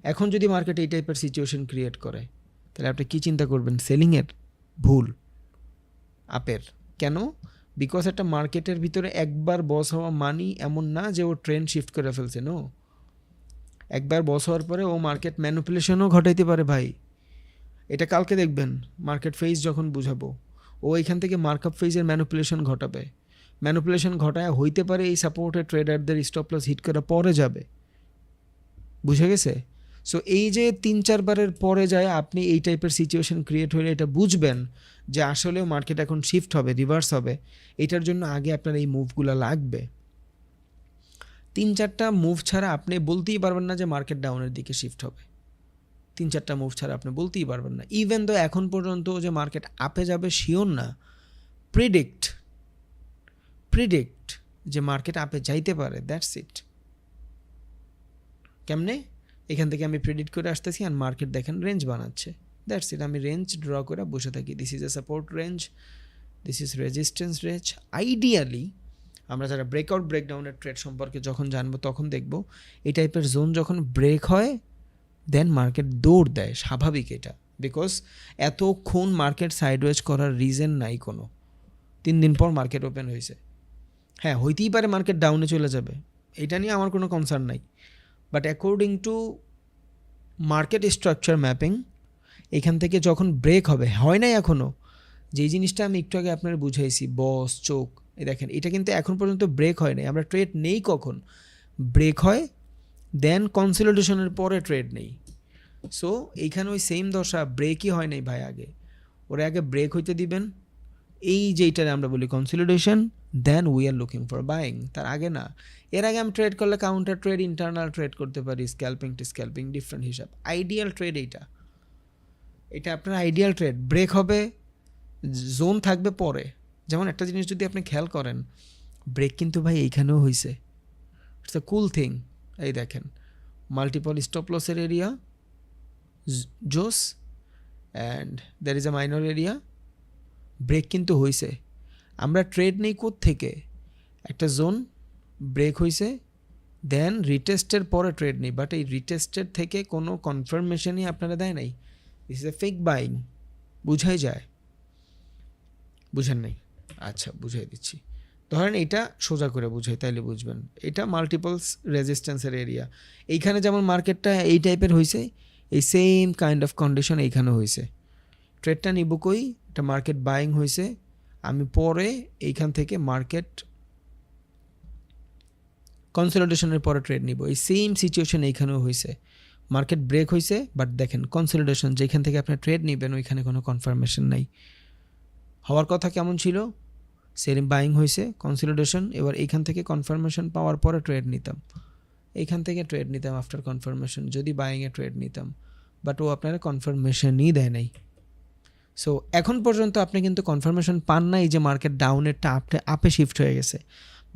Speaker 1: এখন যদি মার্কেট এই টাইপের সিচুয়েশন ক্রিয়েট করে, তাহলে আপনি কী চিন্তা করবেন? সেলিংয়ের? ভুল। আপের। কেন? বিকজ একটা মার্কেটের ভিতরে একবার বস হওয়া মানি এমন না যে ও ট্রেন্ড শিফট করে ফেলছে। নো, একবার বস হওয়ার পরে ও মার্কেট ম্যানিপুলেশনও ঘটাইতে পারে ভাই। এটা কালকে দেখবেন মার্কেট ফেজ যখন বুঝাবো, ও এখান থেকে মার্কআপ ফেজের ম্যানিপুলেশন ঘটাবে। ম্যানিপুলেশন ঘটায় হইতে পারে এই সাপোর্টের ট্রেডারদের স্টপ লস হিট করা পরে যাবে। বুঝে গেছে? সো এই যে 3-4 বারের পরে যায় আপনি এই টাইপের সিচুয়েশন ক্রিয়েট হলে এটা বুঝবেন যে আসলেও মার্কেট এখন শিফট হবে, রিভার্স হবে। এটার জন্য আগে আপনার এই মুভগুলো লাগবে। 3-4টা মুভ ছাড়া আপনি বলতেই পারবেন না যে মার্কেট ডাউনের দিকে শিফট হবে। 3-4টা মুভ ছাড়া আপনি বলতেই পারবেন না। ইভেন তো এখন পর্যন্ত যে মার্কেট আপে যাবে শিওর না, প্রিডিক্ট যে মার্কেট আপে যাইতে পারে, দ্যাটস ইট। কেমনে? এখান থেকে আমি প্রেডিক্ট করে আসতেছি আর মার্কেট দেখেন রেঞ্জ বানাচ্ছে, দ্যাটস ইট। আমি রেঞ্জ ড্র করে বসে থাকি, this is a support range, this is resistance range. Ideally আমরা যারা ব্রেকআউট ব্রেকডাউনের ট্রেড সম্পর্কে যখন জানবো তখন দেখব এই টাইপের জোন যখন ব্রেক হয় দেন মার্কেট দৌড় দেয়, স্বাভাবিক এটা। বিকজ এতক্ষণ মার্কেট সাইডওয়েজ করার রিজন নাই কোনো। 3 দিন পর মার্কেট ওপেন হয়েছে, হ্যাঁ হইতেই পারে মার্কেট ডাউনে চলে যাবে, এটা নিয়ে আমার কোনো কনসার্ন নাই। But according to market structure mapping এখান থেকে যখন ব্রেক হবে, হয় নাই এখনও, যেই জিনিসটা আমি একটু আগে আপনার বুঝাইছি, বস চোখ, এই দেখেন এটা কিন্তু এখন পর্যন্ত ব্রেক হয় নাই। আমরা ট্রেড নেই কখন? ব্রেক হয়, দেন কনসলিডেশনের পরে ট্রেড নেই। সো এইখানে ওই সেম দশা, ব্রেকই হয় নাই ভাই। ওরা আগে ব্রেক হইতে দিবেন, এই যেইটারে আমরা বলি consolidation, then we are looking for buying. তার আগে না। এর আগে আমি ট্রেড করলে কাউন্টার ট্রেড, ইন্টারনাল ট্রেড করতে পারি, স্ক্যাল্পিং টু স্ক্যাল্পিং, ডিফারেন্ট হিসাব। আইডিয়াল ট্রেড এটা আপনার আইডিয়াল ট্রেড। ব্রেক হবে, জোন থাকবে পরে। যেমন একটা জিনিস যদি আপনি খেয়াল করেন, ব্রেক কিন্তু ভাই এইখানেও হয়েছে, ইটস আ কুল থিং। এই দেখেন মাল্টিপল স্টপ লসের এরিয়া, জোস, and there is a minor area. Break কিন্তু হয়েছে। আমরা ট্রেড নেই থেকে একটা জোন ব্রেক হয়েছে, দেন রিটেস্টের পরে ট্রেড নেই। বাট এই রিটেস্টের থেকে কোনো কনফার্মেশনই আপনারা দেয় নাই, this is a fake buying. বুঝাই যায়? বুঝেন নাই? আচ্ছা বুঝাই দিচ্ছি। ধরেন এটা সোজা করে বুঝাই, তাইলে বুঝবেন। এটা মাল্টিপলস রেজিস্ট্যান্সের এরিয়া। এইখানে যেমন মার্কেটটা এই টাইপের হয়েছে, এই সেম কাইন্ড অফ কন্ডিশন এইখানেও হয়েছে। ট্রেডটা নিব কই? এটা মার্কেট বাইং হয়েছে, আমি পরে এইখান থেকে মার্কেট কনসলিডেশনের পরে ট্রেড নিব। এই সেম সিচুয়েশন এইখানেও হয়েছে, মার্কেট ব্রেক হয়েছে, বাট দেখেন কনসলিডেশন, যেখান থেকে আপনি ট্রেড নেবেন ওইখানে কোনো কনফার্মেশন নাই। হওয়ার কথা কেমন ছিল? সেম বাইং হয়েছে, কনসলিডেশন, এবার এইখান থেকে কনফার্মেশন পাওয়ার পরে ট্রেড নিতাম, এইখান থেকে ট্রেড নিতাম আফটার কনফার্মেশন, যদি বাইংয়ে ট্রেড নিতাম। বাট ও আপনারা কনফার্মেশনই দেয় নাই। সো এখন পর্যন্ত আপনি কিন্তু কনফার্মেশন পান নাই যে মার্কেট ডাউনেরটা আপে শিফট হয়ে গেছে।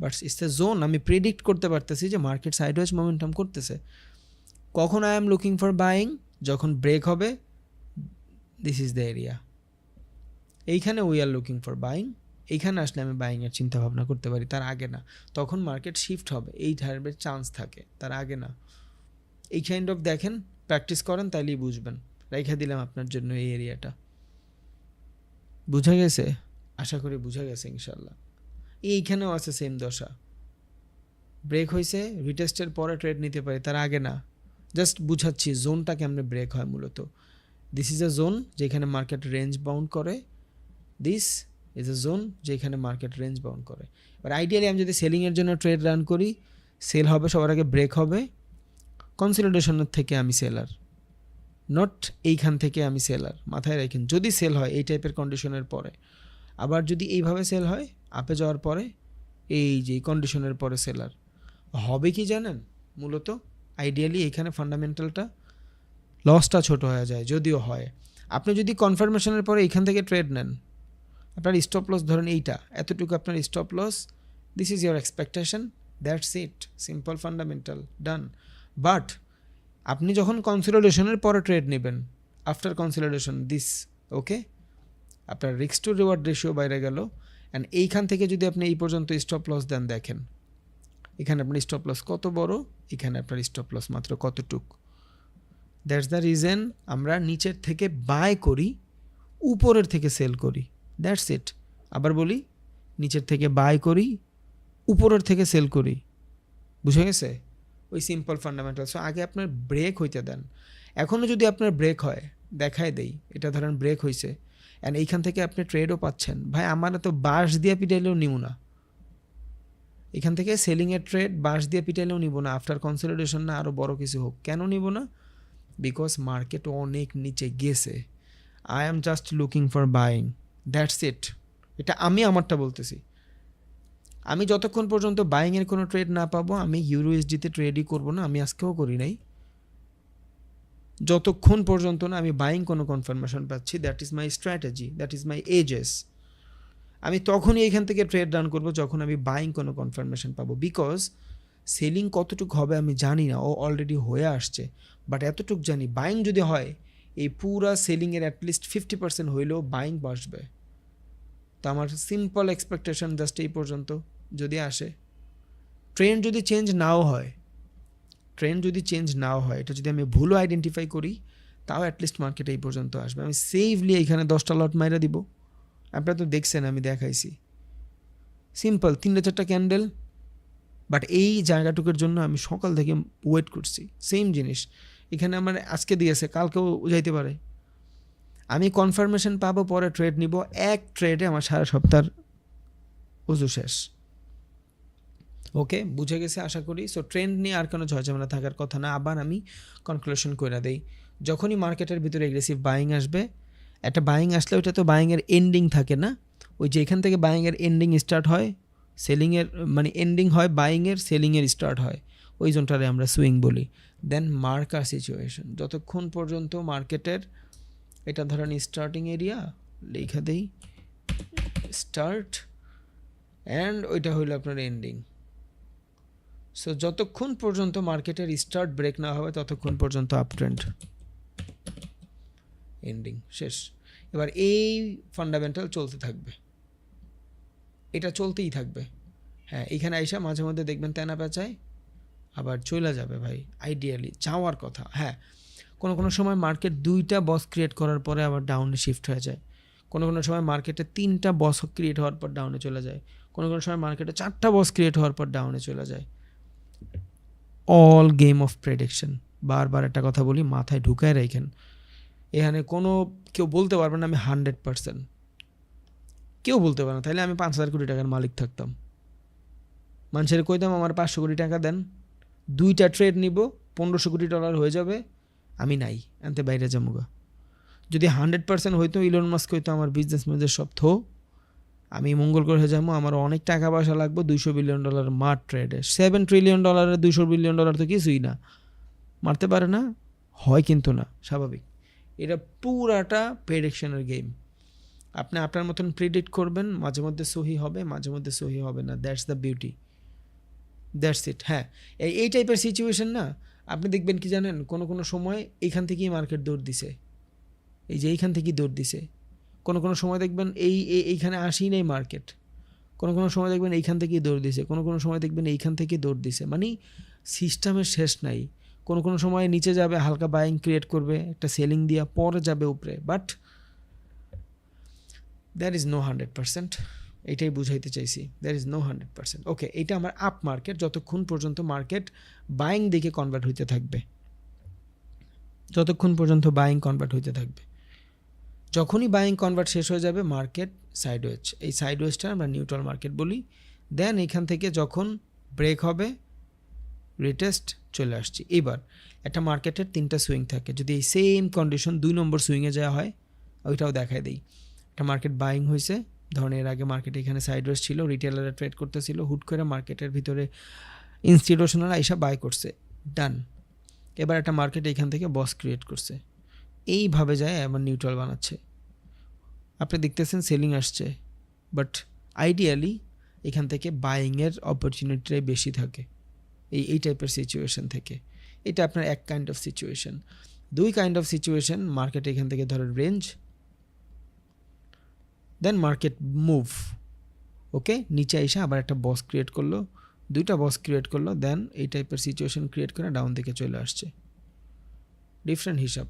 Speaker 1: বাট ইটস এ জোন, আমি প্রেডিক্ট করতে পারতেছি যে মার্কেট সাইডওয়েজ মোমেন্টাম করতেছে। কখন I am looking for buying? যখন ব্রেক হবে, দিস ইজ দ্য এরিয়া, এইখানে we are looking for buying, এইখানে আসলে আমি বাইংয়ের চিন্তা ভাবনা করতে পারি, তার আগে না। তখন মার্কেট শিফট হবে, এই ধরনের চান্স থাকে, তার আগে না। এই কাইন্ড অফ দেখেন, প্র্যাকটিস করেন, তাইলেই বুঝবেন। রেখে দিলাম আপনার জন্য এই এরিয়াটা। বুঝা গেছে? আশা করি বুঝা গেছে ইনশাল্লাহ। এইখানেও আছে সেম দশা, ব্রেক হয়েছে, রিটেস্টের পরে ট্রেড নিতে পারি, তার আগে না। জাস্ট বুঝাচ্ছি জোনটা কেমনে ব্রেক হয় মূলত। দিস ইজ এ জোন যেখানে মার্কেট রেঞ্জ বাউন্ড করে, দিস ইজ এ জোন যেখানে মার্কেট রেঞ্জ বাউন্ড করে। এবার আইডিয়ালি আমি যদি সেলিংয়ের জন্য ট্রেড রান করি, সেল হবে, সবার আগে ব্রেক হবে, কনসলিডেশনের থেকে আমি সেলার, নট এইখান থেকে আমি সেলার। মাথায় রাখেন, যদি সেল হয় এই টাইপের কন্ডিশনের পরে, আবার যদি এইভাবে সেল হয় আপে যাওয়ার পরে, এই যে কন্ডিশনের পরে সেলার হবে, কি জানেন মূলত আইডিয়ালি এখানে ফান্ডামেন্টালটা লসটা ছোট হয়ে যায়, যদিও হয়। আপনি যদি কনফার্মেশনের পরে এইখান থেকে ট্রেড নেন, আপনার স্টপ লস ধরেন এইটা, এতটুকু আপনার stop loss, this is your expectation, that's it, simple fundamental, done. But আপনি যখন কনসলিডেশনের পরে ট্রেড নেবেন, আফটার কনসলিডেশন দিস, ওকে, আপনার রিস্ক টু রিওয়ার্ড রেশিও বাইরে গেল। অ্যান্ড এইখান থেকে যদি আপনি এই পর্যন্ত স্টপ লস দেন, দেখেন এখানে আপনার স্টপ লস কত বড়, এখানে আপনার স্টপ লস মাত্র কতটুক। দ্যাটস দ্য রিজন আমরা নিচের থেকে বাই করি, উপরের থেকে সেল করি, দ্যাটস ইট। আবার বলি, নিচের থেকে বাই করি, উপরের থেকে সেল করি। বুঝে গেছে? ওই সিম্পল ফান্ডামেন্টাল। সো আগে আপনার ব্রেক হইতে দেন। এখনও যদি আপনার ব্রেক হয়, দেখায় দেই, এটা ধরেন ব্রেক হয়েছে, অ্যান্ড এইখান থেকে আপনি ট্রেডও পাচ্ছেন, ভাই আমার তো বাঁশ দিয়ে পিটাইলেও নিব না, এখান থেকে সেলিংয়ের ট্রেড বাঁশ দিয়ে পিটাইলেও নিব না, আফটার কনসলিডেশন না আরও বড় কিছু হোক। কেন নিব না? বিকজ মার্কেট অনেক নিচে গেছে, I am just looking for buying, that's it. এটা আমি আমারটা বলতেছি। আমি যতক্ষণ পর্যন্ত বাইংয়ের কোনো ট্রেড না পাবো, আমি ইউরোএসডিতে ট্রেডই করবো না, আমি আজকেও করি নাই, যতক্ষণ পর্যন্ত না আমি বাইং কোনো কনফার্মেশন পাচ্ছি। That is my strategy, that is my edges. আমি তখনই এখান থেকে ট্রেড রান করবো যখন আমি বাইং কোনো কনফার্মেশন পাবো। বিকজ সেলিং কতটুকু হবে আমি জানি না, ও অলরেডি হয়ে আসছে, বাট এতটুকু জানি বাইং যদি হয়, এই পুরা সেলিংয়ের অ্যাটলিস্ট 50% হইলেও বাইং বসবে। তো আমার সিম্পল এক্সপেকটেশন জাস্ট এই পর্যন্ত। যদি আসে ট্রেন্ড, যদি চেঞ্জ নাও হয়, ট্রেন্ড যদি চেঞ্জ নাও হয়, এটা যদি আমি ভুলও আইডেন্টিফাই করি, তাও অ্যাটলিস্ট মার্কেট এই পর্যন্ত আসবে। আমি সেফলি এইখানে 10টা লট মাইরা দিব। আপনারা তো দেখছেন, আমি দেখাইছি সিম্পল 3-4টা ক্যান্ডেল। বাট এই জায়গাটুকুর জন্য আমি সকাল থেকে ওয়েট করছি। সেম জিনিস এখানে আমার আজকে দিয়েছে, কালকেও যাইতে পারে। আমি কনফার্মেশন পাবো, পরে ট্রেড নিব, এক ট্রেডে আমার সারা সপ্তাহ উজু শেষ। ওকে, বুঝে গেছে আশা করি। সো ট্রেন্ড নিয়ে আর কোনো ঝামেলা থাকার কথা না। আবার আমি কনক্লুশন করে দেই, যখনই মার্কেটের ভিতরে এগ্রেসিভ বাইং আসবে, একটা বাইং আসলে ওইটা তো বাইংয়ের এন্ডিং থাকে না, ওই যে এখান থেকে বাইংয়ের এন্ডিং স্টার্ট হয়, সেলিংয়ের মানে এন্ডিং হয় বাইংয়ের, সেলিংয়ের স্টার্ট হয়, ওই জোনটারে আমরা সুইং বলি। দেন মার্কার সিচুয়েশন, যতক্ষণ পর্যন্ত মার্কেটের এটা ধরেন স্টার্টিং এরিয়া, লেখা দেই স্টার্ট, অ্যান্ড ওইটা হইল আপনার এন্ডিং। সো যতক্ষণ পর্যন্ত মার্কেটের স্টার্ট ব্রেক না হবে, ততক্ষণ পর্যন্ত আপ ট্রেন্ড, এন্ডিং শেষ। এবার এই ফান্ডামেন্টাল চলতে থাকবে, এটা চলতেই থাকবে। হ্যাঁ, এইখানে আইসা মাঝে মধ্যে দেখবেন তেনা পেঁচায়, আবার চলে যাবে ভাই, আইডিয়ালি যাওয়ার কথা। হ্যাঁ, কোনো কোনো সময় মার্কেট 2টা বস ক্রিয়েট করার পরে আবার ডাউনে শিফট হয়ে যায়, কোনো কোনো সময় মার্কেটে 3টা বস ক্রিয়েট হওয়ার পর ডাউনে চলে যায়, কোনো কোনো সময় মার্কেটে 4টা বস ক্রিয়েট হওয়ার পর ডাউনে চলে যায়। All game of prediction. বারবার একটা কথা বলি, মাথায় ঢুকায় রাখেন, এখানে কোনো কেউ বলতে পারবে না আমি 100%, কেউ বলতে পারে না। তাহলে আমি 5,000 কোটি টাকার মালিক থাকতাম, মানুষের কইতাম আমার 500 কোটি টাকা দেন, 2টা ট্রেড নিব, $1,500 কোটি হয়ে যাবে, আমি নাই আনতে বাইরে যামুগা। যদি 100% হইতো, ইলন মাস্ক হইতো আমার বিজনেসম্যানদের সব থো, আমি মঙ্গল গ্রহে যাবো, আমার অনেক টাকা পয়সা লাগবে, $200 বিলিয়ন মার ট্রেডে। $7 ট্রিলিয়ন $200 বিলিয়ন তো কিছুই না, মারতে পারে না, হয় কিন্তু না, স্বাভাবিক। এটা পুরাটা প্রেডিকশনের গেম। আপনি আপনার মতন প্রেডিক্ট করবেন, মাঝে মধ্যে সহি হবে, মাঝে মধ্যে সহি হবে না, that's the beauty, that's it. হ্যাঁ, এই টাইপের সিচুয়েশন না, আপনি দেখবেন কি জানেন, কোনো কোনো সময় এইখান থেকেই মার্কেট দৌড় দিছে, এই যে এইখান থেকেই দৌড় দিছে। কোনো সময় দেখবেন এইখানে আসেই নাই মার্কেট, কোনো সময় দেখবেন এইখান থেকেই দৌড় দিছে, কোনো সময় দেখবেন এইখান থেকেই দৌড় দিছে। মানে সিস্টেমের শেষ নাই। কোনো সময় নিচে যাবে, হালকা বাইং ক্রিয়েট করবে, একটা সেলিং দিয়া পরে যাবে উপরে, বাট দ্যার ইজ নো 100%। এইটাই বুঝাইতে চাইছি, দ্যার ইজ নো 100%। ওকে, এইটা আমার আপ মার্কেট, যতক্ষণ পর্যন্ত মার্কেট বাইং দিকে কনভার্ট হইতে থাকবে, যতক্ষণ পর্যন্ত বাইং কনভার্ট হইতে থাকবে। যখনই বাইং কনভার্ট শেষ হয়ে যাবে, মার্কেট সাইডওয়েজ, এই সাইডওয়েজটা আমরা নিউট্রাল মার্কেট বলি। দেন এখান থেকে যখন ব্রেক হবে, রিটেস্ট, চলে আসছি। এবার একটা মার্কেটের 3টা সুইং থাকে, যদি এই সেম কন্ডিশন 2 নম্বর সুইংয়ে যাওয়া হয়, ওইটাও দেখায় দিই। একটা মার্কেট বাইং হয়েছে, ধরনের এর আগে মার্কেট এখানে সাইডওয়েজ ছিল, রিটেলাররা ট্রেড করতেছিল, হুট করে মার্কেটের ভিতরে ইনস্টিটিউশনালরা এসে বাই করছে, ডান। এবার একটা মার্কেট এখান থেকে বস ক্রিয়েট করছে, এইভাবে যায় আবার নিউট্রাল বানাচ্ছে। আপনি দেখতেছেন সেলিং আসছে, বাট আইডিয়ালি এখান থেকে বাইংয়ের অপরচুনিটিটাই বেশি থাকে এই টাইপের সিচুয়েশন থেকে। এটা আপনার এক kind of situation. 2 kind of situation, market এখান থেকে ধরেন রেঞ্জ, দেন মার্কেট মুভ, ওকে, নিচে এসে আবার একটা বস ক্রিয়েট করলো, 2টা বস ক্রিয়েট করলো, দেন এই টাইপের সিচুয়েশন ক্রিয়েট করে ডাউন দিকে চলে আসছে। ডিফারেন্ট হিসাব,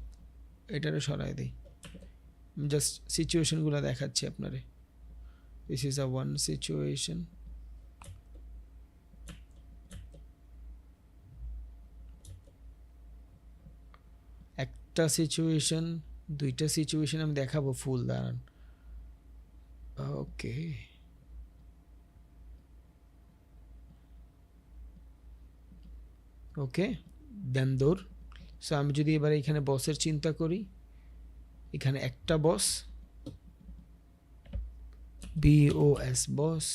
Speaker 1: এটারে সরাই দিই, জাস্ট সিচুয়েশনগুলো দেখাচ্ছি আপনারে। This is a one situation, একটা সিচুয়েশন, 2টা সিচুয়েশন আমি দেখাবো ফুল, দাঁড়ান। ওকে, ওকে, দেন দৌড়। সো আমি যদি এবার এখানে বসের চিন্তা করি, এখানে একটা বস, BOS বস,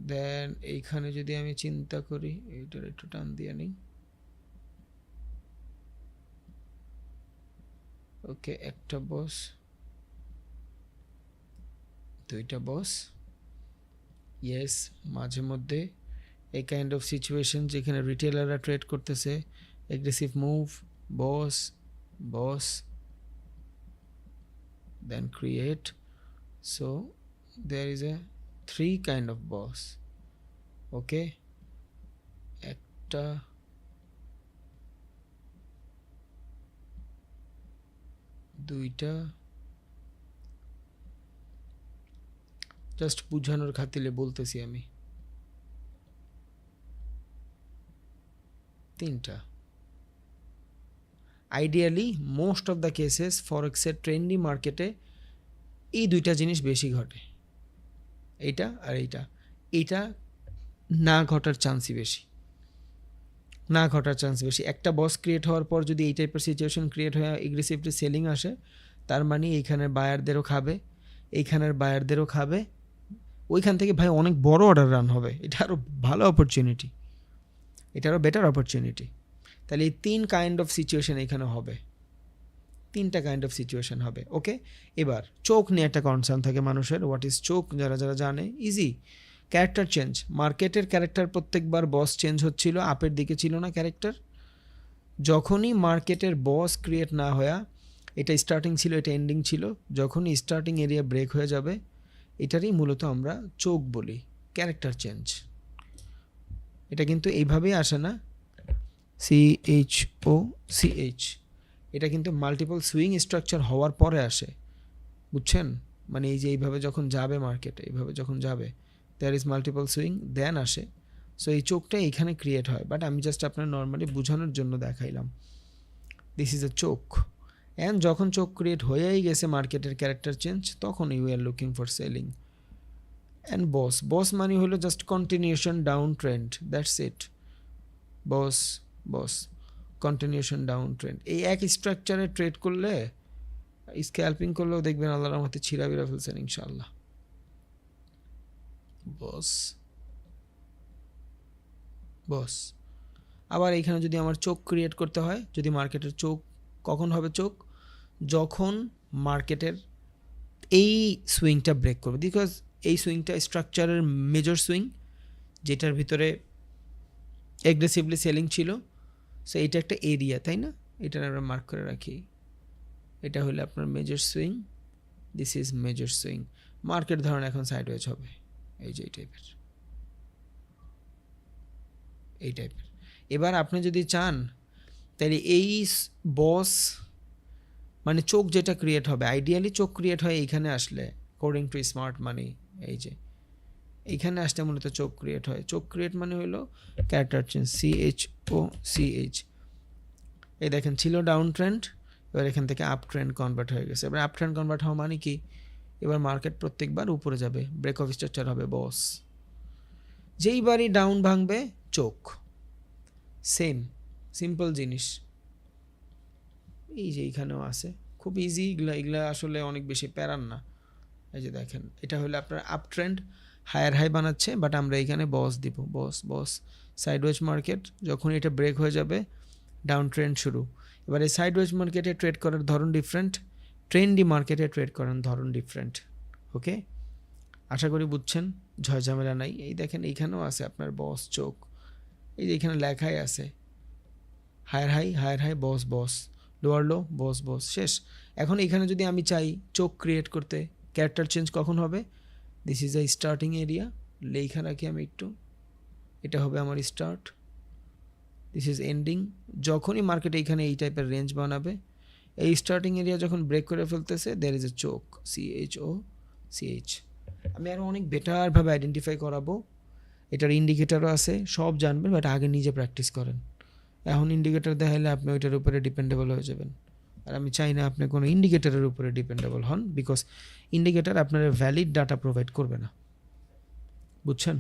Speaker 1: দেন এইখানে যদি আমি চিন্তা করি, এইটার একটু টান দিয়ে নিই, ওকে, একটা বস, 2টা বস, ইয়েস। মাঝে মধ্যে এই কাইন্ড অফ সিচুয়েশন যেখানে রিটেলাররা ট্রেড করতেছে, aggressive move, BOS, BOS, then create. So there is a 3 kind of BOS, okay, একটা, 2টা, জাস্ট বুঝানোর খাতিরে বলতেছি আমি, 3টা। Ideally most of the cases ফরেক্সের ট্রেন্ডি মার্কেটে এই 2টা জিনিস বেশি ঘটে, এইটা আর এইটা। এইটা না ঘটার চান্সই বেশি, না ঘটার চান্স বেশি। একটা বস ক্রিয়েট হওয়ার পর যদি এই টাইপের সিচুয়েশন ক্রিয়েট হয়ে এগ্রেসিভলি সেলিং আসে, তার মানে এইখানের বায়ারদেরও খাবে, এইখানের বায়ারদেরও খাবে, ওইখান থেকে ভাই অনেক বড় অর্ডার রান হবে। এটা আরও ভালো অপরচুনিটি, এটা আরও বেটার অপরচুনিটি। তাহলে এই 3 কাইন্ড অফ সিচুয়েশন এখানে হবে, 3টা কাইন্ড অফ সিচুয়েশন হবে, ওকে। এবার চোখ নিয়ে একটা কনসার্ন থাকে মানুষের, হোয়াট ইজ চোখ, যারা যারা জানে, ইজি, ক্যারেক্টার চেঞ্জ। মার্কেটের ক্যারেক্টার প্রত্যেকবার বস চেঞ্জ হচ্ছিল, আপের দিকে ছিল না ক্যারেক্টার। যখনই মার্কেটের বস ক্রিয়েট না হয়ে, এটা স্টার্টিং ছিল, এটা এন্ডিং ছিল, যখনই স্টার্টিং এরিয়া ব্রেক হয়ে যাবে, এটারই মূলত আমরা চোখ বলি, ক্যারেক্টার চেঞ্জ। এটা কিন্তু এইভাবেই আসে না, CHOCH, এটা কিন্তু মাল্টিপল সুইং স্ট্রাকচার হওয়ার পরে আসে, বুঝছেন? মানে এই যে এইভাবে যখন যাবে মার্কেট, এইভাবে যখন যাবে, দেয়ার ইজ মাল্টিপল সুইং, দেন আসে। সো এই চোখটা এইখানে ক্রিয়েট হয়, বাট আমি জাস্ট আপনার নর্মালি বোঝানোর জন্য দেখাইলাম, দিস ইজ এ চোখ। অ্যান্ড যখন চোখ ক্রিয়েট হয়েই গেছে মার্কেটের ক্যারেক্টার চেঞ্জ, তখন you are looking for selling. And BOS, BOS মানে হলো just continuation down trend, that's it. BOS, BOS, continuation down trend. এই এক স্ট্রাকচারে ট্রেড করলে, স্ক্যাল্পিং করলেও দেখবেন আল্লাহর রহমতে ছিঁড়া বিড়া ফেলছেন ইনশাআল্লাহ। বস, বস। আবার এইখানে যদি আমার চোখ ক্রিয়েট করতে হয়, যদি মার্কেটের চোখ, কখন হবে চোখ? যখন মার্কেটের এই সুইংটা ব্রেক করবে, বিকজ এই সুইংটা স্ট্রাকচারের মেজর সুইং, যেটার ভিতরে এগ্রেসিভলি সেলিং ছিল। সো এইটা একটা এরিয়া, তাই না? এটা আমরা মার্ক করে রাখি, এটা হলো আপনার major swing, this is major swing. Market ধরেন এখন সাইডওয়েজ হবে, এই যে এই টাইপের। এবার আপনি যদি চান তাহলে এই বস মানে চোখ যেটা ক্রিয়েট হবে, আইডিয়ালি চোখ ক্রিয়েট হয় এইখানে আসলে, অ্যাকর্ডিং টু স্মার্ট মানি, এই যে এইখানে আসলে মূলত চোখ ক্রিয়েট হয়। চোখ ক্রিয়েট মানে হলো ক্যারেক্টার চেঞ্জ, CHOCH। এই দেখেন ছিল ডাউন ট্রেন্ড, এবার এখান থেকে আপ ট্রেন্ড কনভার্ট হয়ে গেছে। এবার আপ ট্রেন্ড কনভার্ট হওয়া মানে কি, এবার মার্কেট প্রত্যেকবার উপরে যাবে, ব্রেক অফ স্ট্রাকচার হবে বস। যেইবারই ডাউন ভাঙবে চোখ, সেম সিম্পল জিনিস। এই যে এইখানেও আছে, খুব ইজি এগুলা আসলে অনেক বেশি প্যারান না। এই যে দেখেন এটা হলো আপনার আপ ট্রেন্ড, হায়ার হাই বানাচ্ছে, বাট আমরা এইখানে বস দিব, বস সাইডওয়েজ মার্কেট। যখন এটা ব্রেক হয়ে যাবে ডাউন ট্রেন্ড শুরু। এবার এই সাইডওয়েজ মার্কেটে ট্রেড করার ধরন ডিফারেন্ট, ট্রেন্ডি মার্কেটে ট্রেড করার ধরন ডিফারেন্ট। ওকে, আশা করি বুঝছেন, ঝামেলা নাই। এই দেখেন এইখানেও আছে আপনার বস চোখ, এই যে এখানে লেখাই আছে higher high BOS lower low BOS শেষ। এখন এখানে যদি আমি চাই চোখ ক্রিয়েট করতে, ক্যারেক্টার চেঞ্জ কখন হবে, this is a starting area, লেখা রাখি আমি একটু, এটা হবে আমার স্টার্ট, দিস ইজ এন্ডিং। যখনই মার্কেট এইখানে এই টাইপের রেঞ্জ বানাবে, এই স্টার্টিং এরিয়া যখন ব্রেক করে ফেলতেছে, দের ইজ এ চোখ, CHOCH। আমি আরও অনেক বেটারভাবে আইডেন্টিফাই করাবো, এটার ইন্ডিকেটারও আছে, সব জানবেন, বাট আগে নিজে প্র্যাকটিস করেন। এখন ইন্ডিকেটার দেখাইলে আপনি ওইটার উপরে ডিপেন্ডেবল হয়ে যাবেন, আর আমি চাই না আপনি কোনো ইন্ডিকেটারের উপরে ডিপেন্ডেবল হন, বিকজ ইন্ডিকেটার আপনার ভ্যালিড ডাটা প্রোভাইড করবে না, বুঝছেন?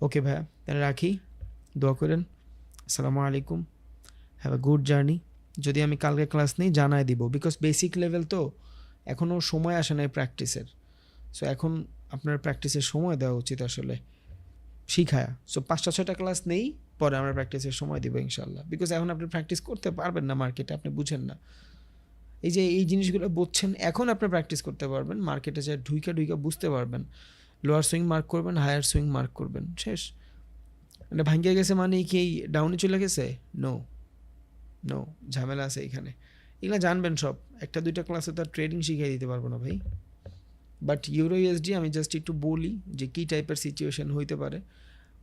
Speaker 1: ওকে ভাইয়া, তাহলে রাখি, দোয়া করেন। আসসালামু আলাইকুম, হ্যাভ আ গুড জার্নি। যদি আমি কালকে ক্লাস নেই জানাই দিব, বিকজ বেসিক লেভেল তো, এখনও সময় আসে নাই প্র্যাকটিসের। সো এখন আপনার প্র্যাকটিসের সময় দেওয়া উচিত আসলে, শিখায়া। সো 5-6টা ক্লাস নেই, পরে আমরা প্র্যাকটিসের সময় দিব ইনশাল্লাহ, বিকজ এখন আপনি প্র্যাকটিস করতে পারবেন না মার্কেটে, আপনি বুঝেন না। এই যে এই জিনিসগুলো বুঝছেন, এখন আপনি প্র্যাকটিস করতে পারবেন, মার্কেটে যা ঢুইকা বুঝতে পারবেন, লোয়ার সুইং মার্ক করবেন, হায়ার সুইং মার্ক করবেন, শেষ। মানে ভাঙ্গিয়ে গেছে মানে কি ডাউনে চলে গেছে? নো, ঝামেলা আছে এইখানে, এগুলো জানবেন সব। 1-2টা ক্লাসে তো আর ট্রেডিং শিখিয়ে দিতে পারবো না ভাই, বাট ইউরো ইউএসডি আমি জাস্ট একটু বলি যে কী টাইপের সিচুয়েশন হইতে পারে।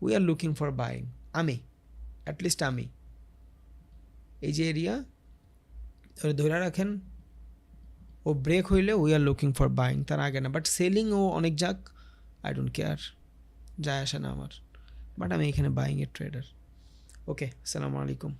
Speaker 1: We are looking for buying, at least আমি এই যে এরিয়া ধরে রাখেন, ও ব্রেক হইলে we are looking for buying, তার আগে না। বাট সেলিং ও অনেক যাক, আই ডোন্ট কেয়ার, যায় আসে না আমার, বাট আমি এখানে বাইংয়ের ট্রেডার। ওকে, আসসালামু আলাইকুম।